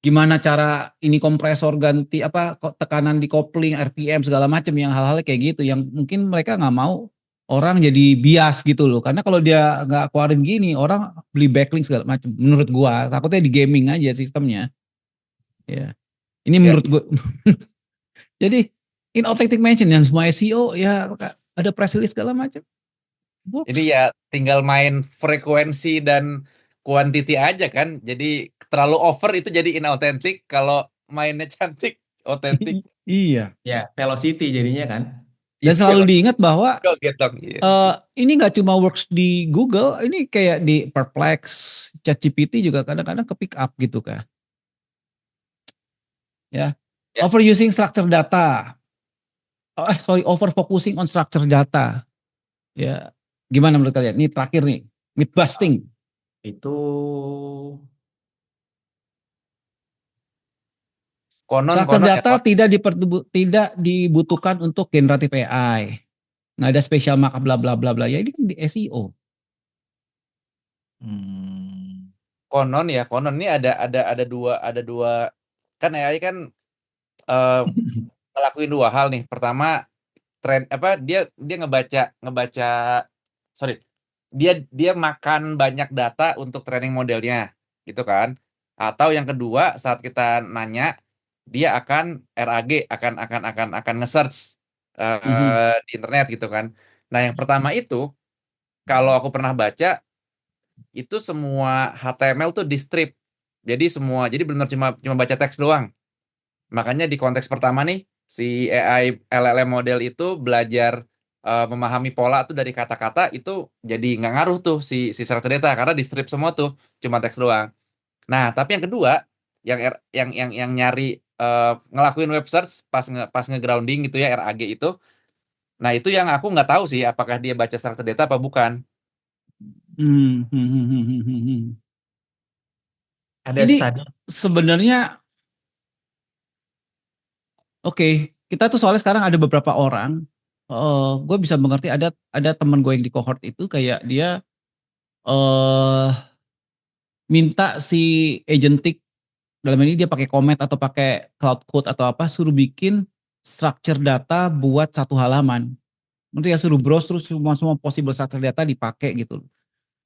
gimana cara ini kompresor ganti apa tekanan di kopling, RPM segala macam yang hal-hal kayak gitu yang mungkin mereka nggak mau orang jadi bias gitu loh. Karena kalau dia nggak keluarin gini, orang beli backlink segala macam. Menurut gua takutnya di gaming aja sistemnya. Ya. Ini Ya. menurut gua. Jadi in authentic mention yang semua SEO ya ada press release segala macam. Jadi ya tinggal main frekuensi dan quantity aja kan. Jadi terlalu over itu jadi inauthentic. Kalau mainnya cantik, otentik. Iya. Ya, velocity jadinya kan. Dan selalu diingat bahwa Joget dong. Iya. ini nggak cuma works di Google, ini kayak di Perplex, ChatGPT juga kadang-kadang ke pick up gitu kan. Ya. Ya. Overusing structure data. Over focusing on structure data. Ya. Gimana menurut kalian? Ini terakhir nih, myth busting. Itu Structure Konon data tidak dibutuhkan untuk generative AI. Nggak ada special markup bla bla bla bla. Ya ini kan di SEO. konon ini ada dua kan AI kan ngelakuin dua hal nih. Pertama tren apa dia ngebaca sorry dia makan banyak data untuk training modelnya gitu kan, atau yang kedua saat kita nanya dia akan RAG akan nge-search di internet gitu kan. Nah yang pertama itu kalau aku pernah baca itu semua HTML tuh di strip, jadi benar cuma baca teks doang. Makanya di konteks pertama nih, si AI LLM model itu belajar memahami pola tuh dari kata-kata itu jadi nggak ngaruh tuh si structure data karena di strip semua tuh cuma teks doang. Nah, tapi yang kedua yang nyari ngelakuin web search pas nge-grounding gitu ya RAG itu. Nah, itu yang aku nggak tahu sih apakah dia baca structure data apa bukan. ada Ini study. sebenarnya oke, kita tuh soalnya sekarang ada beberapa orang, gue bisa mengerti ada teman gue yang di cohort itu kayak dia minta si agentic dalam ini dia pakai Comet atau pakai Cloud Code atau apa suruh bikin structure data buat satu halaman. Nanti ya suruh browse terus semua possible structure data dipakai gitu.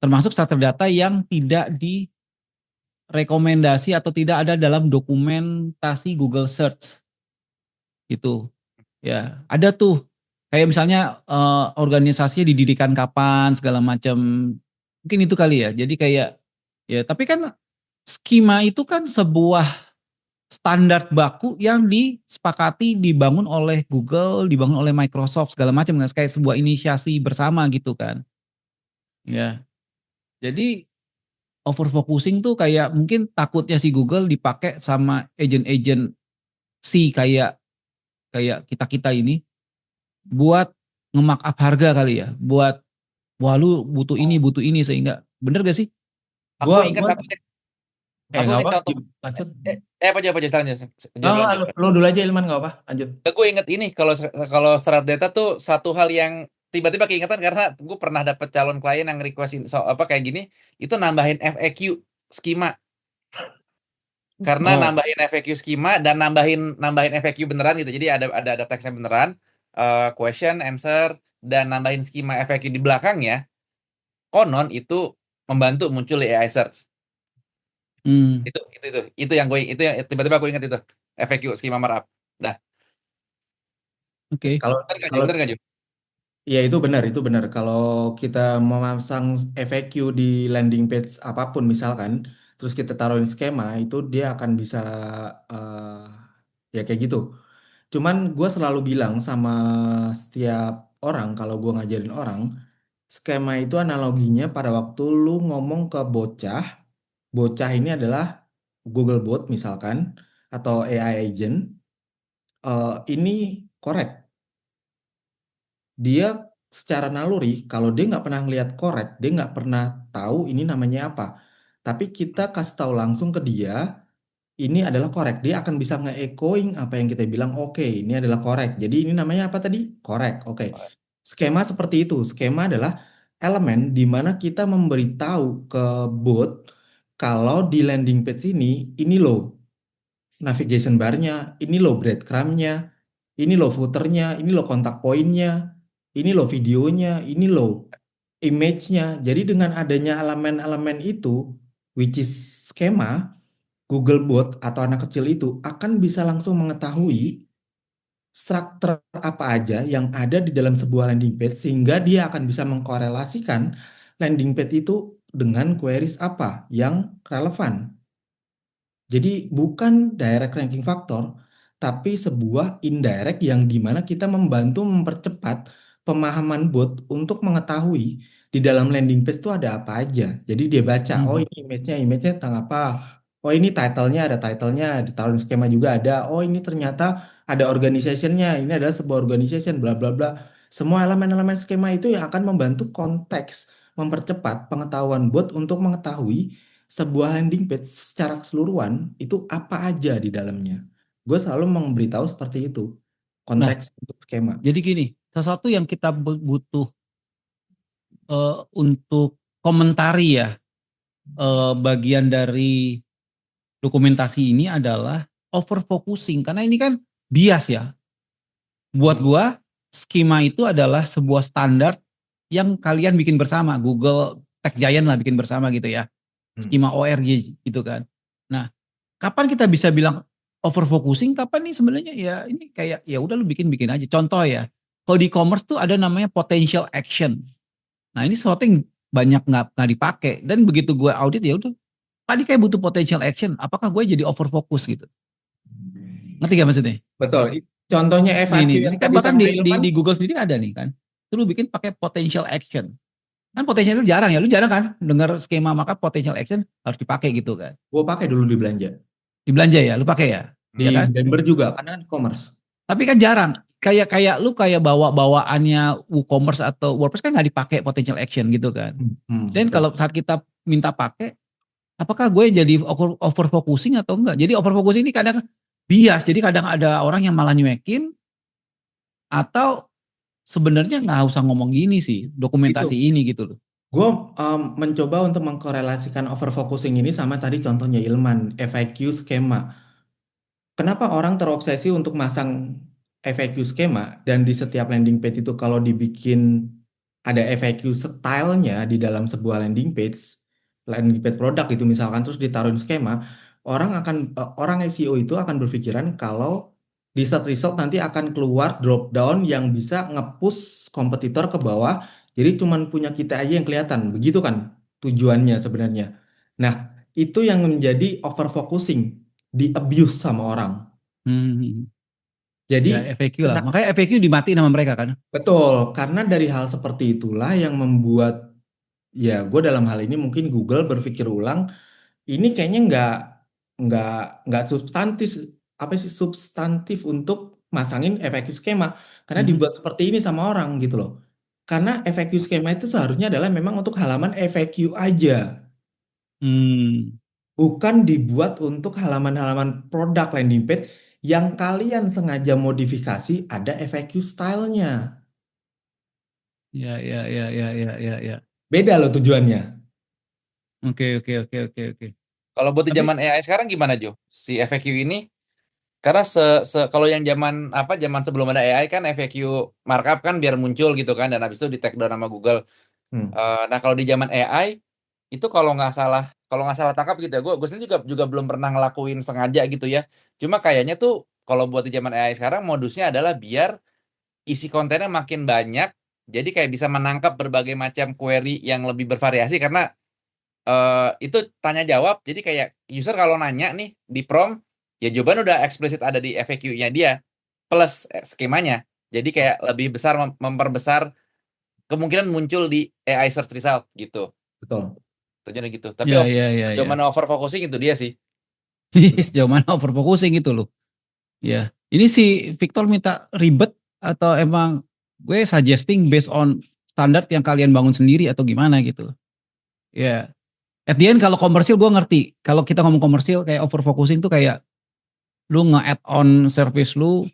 Termasuk structure data yang tidak direkomendasi atau tidak ada dalam dokumentasi Google Search gitu. Ya, ada tuh kayak misalnya organisasinya didirikan kapan segala macam. Mungkin itu kali ya. Jadi kayak ya tapi kan skema itu kan sebuah standar baku yang disepakati dibangun oleh Google, dibangun oleh Microsoft segala macam kan kayak sebuah inisiasi bersama gitu kan. Ya. Jadi overfocusing tuh kayak mungkin takutnya si Google dipakai sama agent-agent kayak kayak kita-kita ini buat nge-markup harga kali ya, buat wah lu butuh ini sehingga bener gak sih? Aku Gua ingat gua aku nggak ingat apa, contoh lanjut. apa aja lanjut lanjut. Lo dulu aja Ilman, nggak apa, lanjut. Gue inget ini kalau serat data tuh satu hal yang tiba-tiba keingetan karena gue pernah dapet calon klien yang requestin apa kayak gini, itu nambahin FAQ skema. Karena Oh, nambahin FAQ skema dan nambahin FAQ beneran gitu. Jadi ada teksnya beneran, question, answer, dan nambahin skema FAQ di belakangnya. Konon itu membantu muncul di AI search. hmm, Itu yang tiba-tiba aku ingat itu FAQ skema markup. Dah, oke. Kalau kalau bener nggak Ju? ya itu benar. Kalau kita memasang FAQ di landing page apapun misalkan, terus kita taruhin skema, itu dia akan bisa ya kayak gitu. Cuman gue selalu bilang sama setiap orang kalau gue ngajarin orang, skema itu analoginya pada waktu lu ngomong ke bocah, bocah ini adalah Google Bot misalkan, atau AI agent, ini korek. Dia secara naluri, kalau dia nggak pernah ngelihat korek, dia nggak pernah tahu ini namanya apa. Tapi kita kasih tahu langsung ke dia, ini adalah korek. Dia akan bisa nge-echoing apa yang kita bilang, oke, ini adalah korek. Jadi ini namanya apa tadi? Korek. Oke. Skema seperti itu. Skema adalah elemen di mana kita memberitahu ke bot kalau di landing page ini loh navigation bar-nya, ini loh breadcrumb-nya, ini loh footer-nya, ini loh kontak point-nya, ini loh videonya, ini loh image-nya. Jadi dengan adanya elemen-elemen itu, which is skema, Googlebot atau anak kecil itu akan bisa langsung mengetahui struktur apa aja yang ada di dalam sebuah landing page sehingga dia akan bisa mengkorelasikan landing page itu dengan queries apa yang relevan. Jadi bukan direct ranking factor, tapi sebuah indirect yang dimana kita membantu mempercepat pemahaman bot untuk mengetahui di dalam landing page itu ada apa aja. Jadi dia baca, oh Mhm. ini image-nya tentang apa. Oh ini title-nya, ada title-nya, ditaruh di skema juga ada. Oh ini ternyata ada organization-nya, ini adalah sebuah organization, bla bla bla. Semua elemen-elemen skema itu yang akan membantu konteks, mempercepat pengetahuan bot untuk mengetahui sebuah landing page secara keseluruhan itu apa aja di dalamnya. Gue selalu memberitahu seperti itu, Nah, konteks untuk skema. jadi gini, sesuatu yang kita butuh untuk komentari ya, bagian dari dokumentasi ini adalah overfocusing karena ini kan bias ya. Buat Hmm. gua skema itu adalah sebuah standar yang kalian bikin bersama, Google Tech Giant lah bikin bersama gitu ya. Skema ORG gitu kan. Nah, kapan kita bisa bilang overfocusing? Kapan nih sebenarnya ya ini kayak ya udah lu bikin-bikin aja. Contoh ya, kalau di e-commerce tuh ada namanya potential action. Nah, ini sesuatu yang banyak nggak dipakai dan begitu gue audit ya udah tadi kayak butuh potential action. Apakah gue jadi overfocus gitu? Ngerti gak maksudnya? Betul. Contohnya Nih FAQ nih, ini yang kan tadi bahkan sama di Ilman, Google sendiri ada nih kan. Itu lu bikin pakai potential action. Kan potential itu jarang ya, lu jarang kan dengar skema maka potential action harus dipakai gitu kan. gue pakai dulu di belanja. Di belanja ya, lu pakai ya? Ya Di kan? Denver juga, karena kan e-commerce. Tapi kan jarang. Kayak kayak lu kayak bawaannya WooCommerce atau WordPress kan nggak dipakai potential action gitu kan. Dan Betul. kalau saat kita minta pakai, apakah gue jadi over focusing atau enggak? Jadi over focusing ini kadang bias. Jadi kadang ada orang yang malah nyuekin atau sebenarnya nggak usah ngomong gini sih, dokumentasi Itu. ini gitu loh. Gue mencoba untuk mengkorelasikan overfocusing ini sama tadi contohnya Ilman, FAQ skema. Kenapa orang terobsesi untuk masang FAQ skema dan di setiap landing page itu kalau dibikin ada FAQ stylenya di dalam sebuah landing page produk itu misalkan terus ditaruhin skema, orang SEO itu akan berpikiran kalau di search result nanti akan keluar drop down yang bisa nge-push kompetitor ke bawah. Jadi cuman punya kita aja yang kelihatan. Begitu kan tujuannya sebenarnya. Nah, itu yang menjadi overfocusing di abuse sama orang. Hmm. Ya Jadi, FAQ lah. kena, Makanya FAQ dimatiin sama mereka kan. betul, karena dari hal seperti itulah yang membuat, ya gue dalam hal ini mungkin Google berpikir ulang, ini kayaknya nggak, nggak substantif, apa sih substantif untuk masangin FAQ skema, karena Mhm. dibuat seperti ini sama orang gitu loh. Karena FAQ skema itu seharusnya adalah memang untuk halaman FAQ aja, Hmm. bukan dibuat untuk halaman-halaman produk landing page yang kalian sengaja modifikasi ada FAQ stylenya. Ya ya ya ya ya ya ya. Beda loh tujuannya. Oke oke oke oke oke. Kalau buat di Tapi zaman AI sekarang gimana Jo? Si FAQ ini karena kalau yang zaman sebelum ada AI kan FAQ markup kan biar muncul gitu kan dan habis itu di take down sama Google. Hmm. Nah kalau di zaman AI itu kalau nggak salah tangkap gitu ya, gue sendiri juga belum pernah ngelakuin sengaja gitu ya. Cuma kayaknya tuh kalau buat di zaman AI sekarang modusnya adalah biar isi kontennya makin banyak, jadi kayak bisa menangkap berbagai macam query yang lebih bervariasi karena itu tanya jawab. Jadi kayak user kalau nanya nih di prompt, ya jawaban udah eksplisit ada di FAQ-nya dia plus skemanya. Jadi kayak lebih besar memperbesar kemungkinan muncul di AI search result gitu. Betul. Tujuannya gitu. Tapi ya ya ya sejauh ya. mana overfocusing itu dia sih. Sejauh mana overfocusing gitu loh. Ya. Ini si Victor minta ribet atau emang gue suggesting based on standar yang kalian bangun sendiri atau gimana gitu. Ya, at the end kalau komersil gue ngerti. Kalau kita ngomong komersil kayak overfocusing tuh kayak lu nge-add on service lu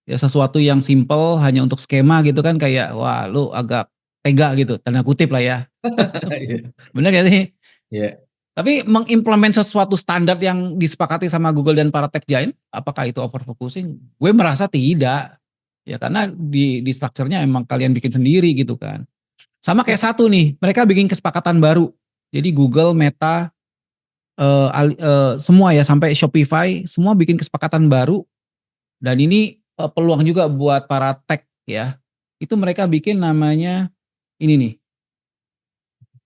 ya sesuatu yang simple hanya untuk skema gitu kan kayak wah lu agak tega gitu, tanda kutip lah ya. Iya. Bener gak sih? Iya. Tapi mengimplement sesuatu standar yang disepakati sama Google dan para tech giant, apakah itu overfocusing? Gue merasa tidak. Ya karena di structure-nya emang kalian bikin sendiri gitu kan. Sama kayak satu nih, mereka bikin kesepakatan baru. Jadi Google, Meta, semua ya sampai Shopify, semua bikin kesepakatan baru. Dan ini peluang juga buat para tech ya. Itu mereka bikin namanya ini nih,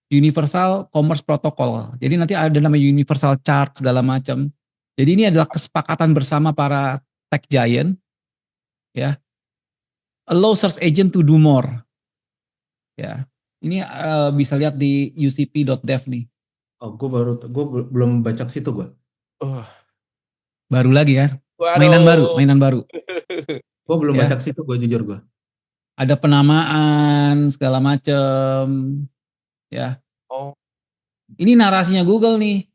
Universal Commerce Protocol. Jadi nanti ada namanya Universal Chart segala macam. Jadi ini adalah kesepakatan bersama para tech giant ya. Allow search agent to do more ya. Ini bisa lihat di ucp.dev nih. Oh, gue belum baca ke situ gue. Uh, Baru lagi kan? waduh. Mainan baru Gue belum baca ya. ke situ gue jujur gue. Ada penamaan segala macam ya. Oh, Ini narasinya Google nih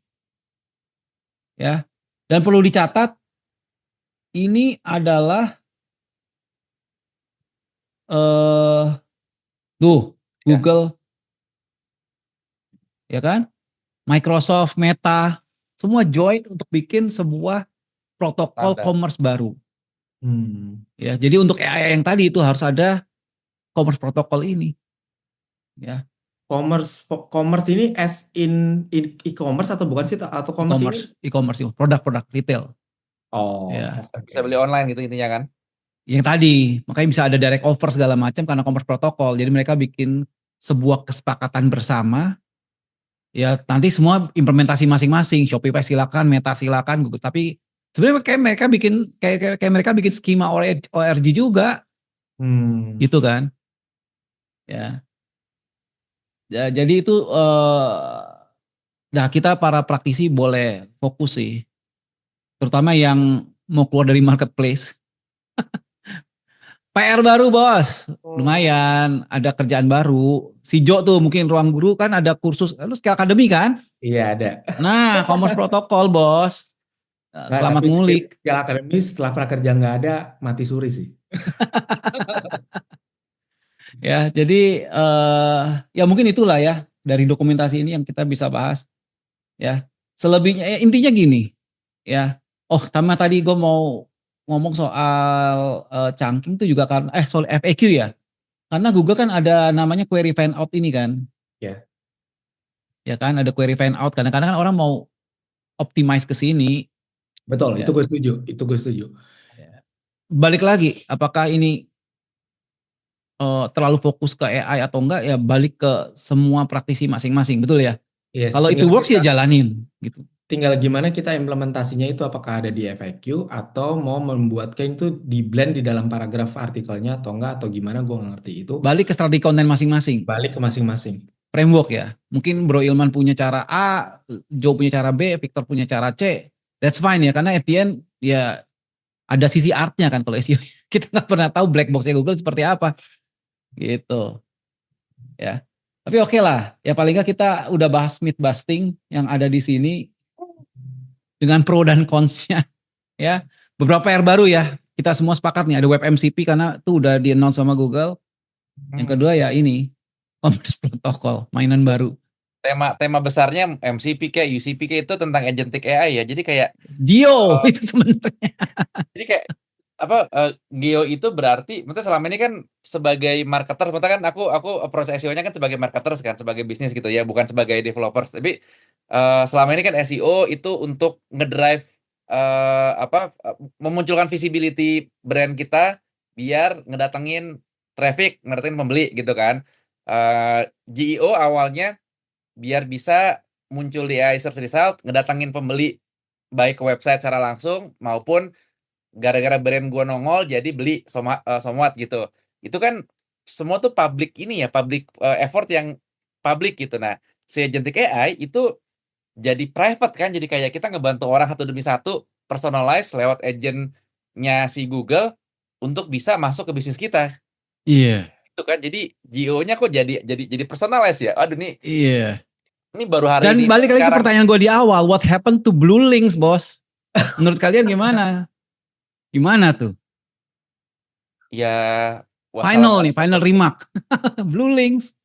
ya. Dan perlu dicatat ini adalah tuh ya, Google ya kan, Microsoft, Meta, semua join untuk bikin sebuah protokol standar. commerce baru. Hmm. Ya, jadi untuk AI yang tadi itu harus ada commerce protokol ini. Ya, Commerce ini as in e-commerce atau bukan sih? Atau commerce ini? e-commerce, produk-produk retail. Oh, Ya, oke. Bisa beli online gitu intinya kan? yang tadi makanya bisa ada direct offer segala macam karena commerce protokol. Jadi mereka bikin sebuah kesepakatan bersama. Ya, nanti semua implementasi masing-masing. Shopify silakan, Meta silakan, Google. Tapi sebenarnya kayak mereka bikin kayak mereka bikin skema ORG juga, Hmm. gitu kan? Ya, jadi itu nah kita para praktisi boleh fokus sih, terutama yang mau keluar dari marketplace. PR baru bos, lumayan ada kerjaan baru. Si Jo tuh mungkin ruang guru kan ada kursus, lu skill academy kan? Iya ada. Nah, commerce protokol bos. Nah, Nah, selamat tapi ngulik. skill akademis setelah prakerja nggak ada, mati suri sih. Ya, jadi ya mungkin itulah ya dari dokumentasi ini yang kita bisa bahas ya. Selebihnya ya, intinya gini ya. Oh, sama tadi gue mau ngomong soal chunking itu juga karena soal FAQ ya. Karena Google kan ada namanya query fan out ini kan. Ya, Ya kan ada query fan out kadang-kadang kan orang mau optimize ke sini betul. Itu ya. gue setuju. Itu gue setuju. Balik lagi apakah ini terlalu fokus ke AI atau enggak ya balik ke semua praktisi masing-masing, betul ya? Yes, Kalau itu works ya jalanin gitu. tinggal gimana kita implementasinya itu apakah ada di FAQ atau mau membuat kayak itu di blend di dalam paragraf artikelnya atau enggak atau gimana gue nggak ngerti itu Balik ke strategi konten masing-masing. balik ke masing-masing. Framework ya. Mungkin Bro Ilman punya cara A, Joe punya cara B, Victor punya cara C. That's fine ya, karena at the end ya ada sisi artnya kan kalau SEO. Kita nggak pernah tahu black boxnya Google seperti apa. Gitu. Ya. Tapi oke lah, ya paling nggak kita udah bahas myth busting yang ada di sini dengan pro dan cons-nya. Ya, beberapa PR baru ya. Kita semua sepakat nih ada web MCP karena itu udah di-announce sama Google. Yang kedua ya ini, commerce protocol, mainan baru. Tema besarnya MCP kayak UCP kayak itu tentang agentic AI ya. Jadi kayak Geo itu sebenarnya. jadi kayak apa Geo itu berarti maksudnya selama ini kan sebagai marketer, maksudnya kan aku approach SEO-nya kan sebagai marketers kan, sebagai bisnis gitu ya, bukan sebagai developers. Tapi selama ini kan SEO itu untuk ngedrive memunculkan visibility brand kita biar ngedatengin traffic, ngedatengin pembeli gitu kan. GEO awalnya biar bisa muncul di AI search result, ngedatengin pembeli baik ke website secara langsung maupun gara-gara brand gua nongol jadi beli somewhat gitu. Itu kan semua tuh public ini ya, public effort yang public gitu. Nah, si agentic AI itu jadi private kan, jadi kayak kita ngebantu orang satu demi satu personalize lewat agentnya si Google untuk bisa masuk ke bisnis kita. Iya. Itu kan jadi GO-nya kok jadi personalize ya. Aduh nih Iya. ini baru hari Dan ini balik lagi ke sekarang pertanyaan gue di awal, what happened to Blue Links, bos? Menurut kalian gimana? Gimana tuh? ya Final wassalamualaikum. remark. Blue Links,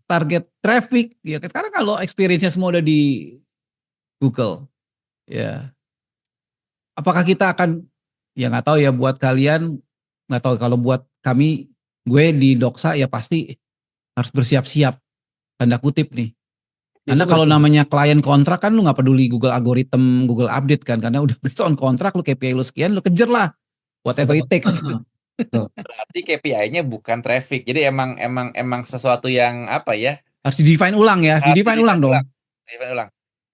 target traffic. Ya sekarang kalau experience-nya semua udah di Google, ya. Apakah kita akan, ya nggak tahu ya buat kalian, nggak tahu kalau buat kami, gue di Doxa ya pasti harus bersiap-siap, tanda kutip nih. Itu Karena kalau betul. namanya klien kontrak kan lu nggak peduli Google algoritma, Google update kan, karena udah based on kontrak, lu KPI lu sekian, lu kejar lah, whatever it takes gitu. Berarti KPI-nya bukan traffic. Jadi emang sesuatu yang apa ya? Harus di-define ulang ya, Harus di-define ulang dong. Di-define ulang.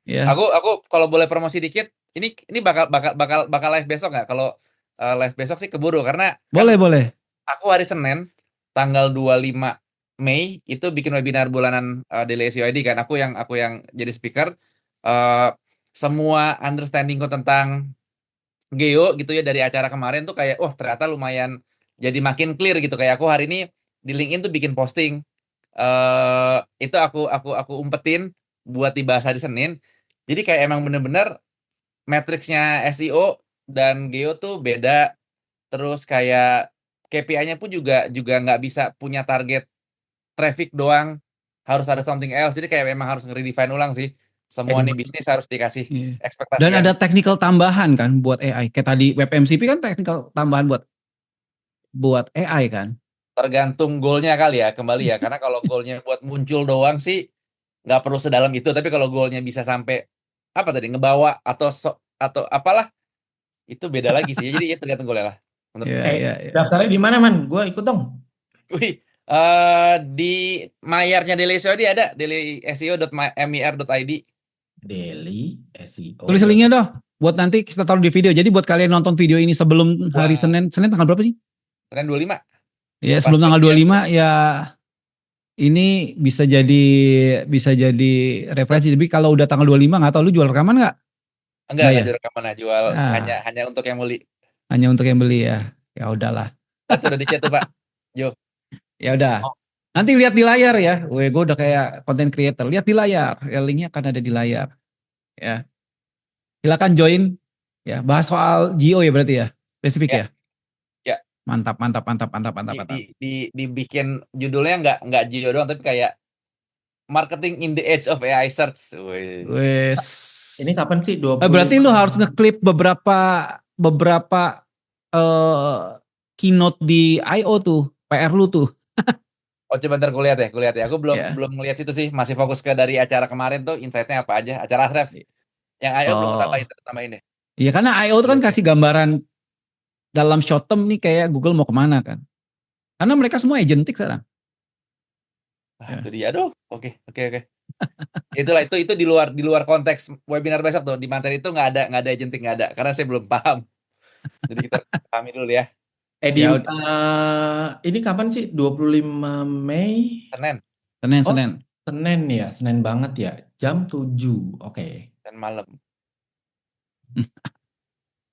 Ya, Aku kalau boleh promosi dikit, ini bakal live besok nggak? Kalau live besok sih keburu karena kan boleh. aku hari Senin tanggal 25 Mei itu bikin webinar bulanan Daily SEO ID kan. Aku yang jadi speaker. Eh, semua understandingku tentang Geo gitu ya dari acara kemarin tuh kayak wah ternyata lumayan jadi makin clear gitu. Kayak aku hari ini di LinkedIn tuh bikin posting itu aku umpetin buat dibahas hari Senin. Jadi kayak emang bener-bener matriksnya SEO dan Geo tuh beda. Terus kayak KPI-nya pun juga nggak bisa punya target traffic doang. Harus ada something else. Jadi kayak memang harus nge-redefine ulang sih. Semua nih bisnis harus dikasih iya. ekspektasi Dan yang ada technical tambahan kan buat AI. Kayak tadi web MCP kan technical tambahan buat AI kan. tergantung goalnya kali ya kembali ya. Karena kalau goalnya buat muncul doang sih nggak perlu sedalam itu. Tapi kalau goalnya bisa sampai apa tadi ngebawa atau apalah itu beda lagi sih. Jadi ya tergantung goalnya lah. Menurut Iya. Daftarnya di mana, Man? Gue ikut dong. Wih, di mayarnya Daily SEO ada dailyseo.mir.id. Daily SEO. Tulis linknya dong. Buat nanti kita taruh di video. Jadi buat kalian nonton video ini sebelum hari Wah. Senin tanggal berapa sih? Senin 25. Ya Pas sebelum tanggal bagian 25 ya ini bisa jadi referensi. Tapi kalau udah tanggal 25 nggak tahu lu jual rekaman nggak? Nggak enggak ya? jual rekaman jual Nah, hanya untuk yang beli. hanya untuk yang beli ya. Ya udahlah. Itu udah di-chat tuh, Pak. Jo. Ya udah. Oh, Nanti lihat di layar ya. Gue udah kayak content creator. Lihat di layar. Ya, linknya akan ada di layar. Ya. Silakan join. Ya. Bahas soal Geo ya berarti ya. Spesifik Ya, ya. ya. Mantap. Dibikin judulnya nggak Gio doang tapi kayak Marketing in the Age of AI Search. Wih. Wes. ini kapan sih? 25. Berarti lu harus ngeklip beberapa keynote di I.O. tuh. PR lu tuh. Oh, coba ntar gue lihat ya. Aku belum Ya. belum ngeliat situ sih. Masih fokus ke dari acara kemarin tuh insight-nya apa aja. Acara Asref. Yang I.O. belum Oh. tambahin deh. Iya karena I.O. tuh kan Oke. kasih gambaran dalam short term nih kayak Google mau kemana kan. Karena mereka semua agentic sekarang. Itu dia. Aduh. Oke. Itulah itu di luar konteks webinar besok tuh. Di materi itu nggak ada agenting nggak ada karena saya belum paham. Jadi kita pahami dulu ya. Ini kapan sih? 25 Mei? Senin Senin. Senin ya, Senin banget ya. Jam 7. Oke. dan malam.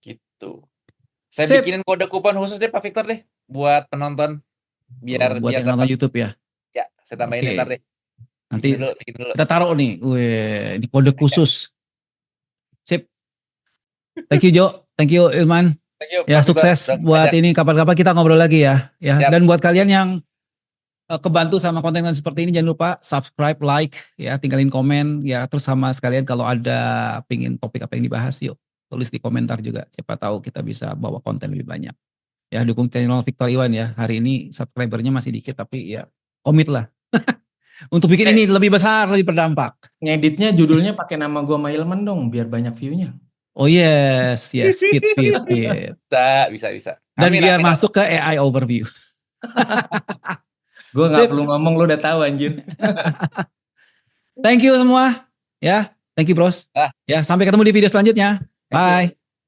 Gitu. Saya Sip. bikinin kode kupon khusus deh Pak Victor deh buat penonton biar Buat yang dapat nonton YouTube ya. ya. Saya tambahin Oke. ntar deh. Nanti Bikin dulu. kita taruh nih. Wih, di kode khusus. Sip. Thank you Jo. Thank you Ilman. Thank you, Ya Pak Victor. sukses buat ini kapan-kapan kita ngobrol lagi ya. Ya. Siap. Dan buat kalian yang kebantu sama konten seperti ini jangan lupa subscribe, like ya, tinggalin komen ya, terus sama sekalian kalau ada pingin topik apa yang dibahas yuk tulis di komentar juga. Siapa tahu kita bisa bawa konten lebih banyak. Ya dukung channel Victor Iwan ya. Hari ini subscribernya masih dikit tapi ya komit lah. Untuk bikin ini lebih besar, lebih berdampak. Ngeditnya judulnya pakai nama gua Mailman dong biar banyak view-nya. Oh yes, fit. Bisa. Dan Amin, biar amin. masuk ke AI overview. Gue nggak perlu ngomong, lu udah tahu anjir. Thank you semua. Ya, thank you bros. Ya, sampai ketemu di video selanjutnya. Bye.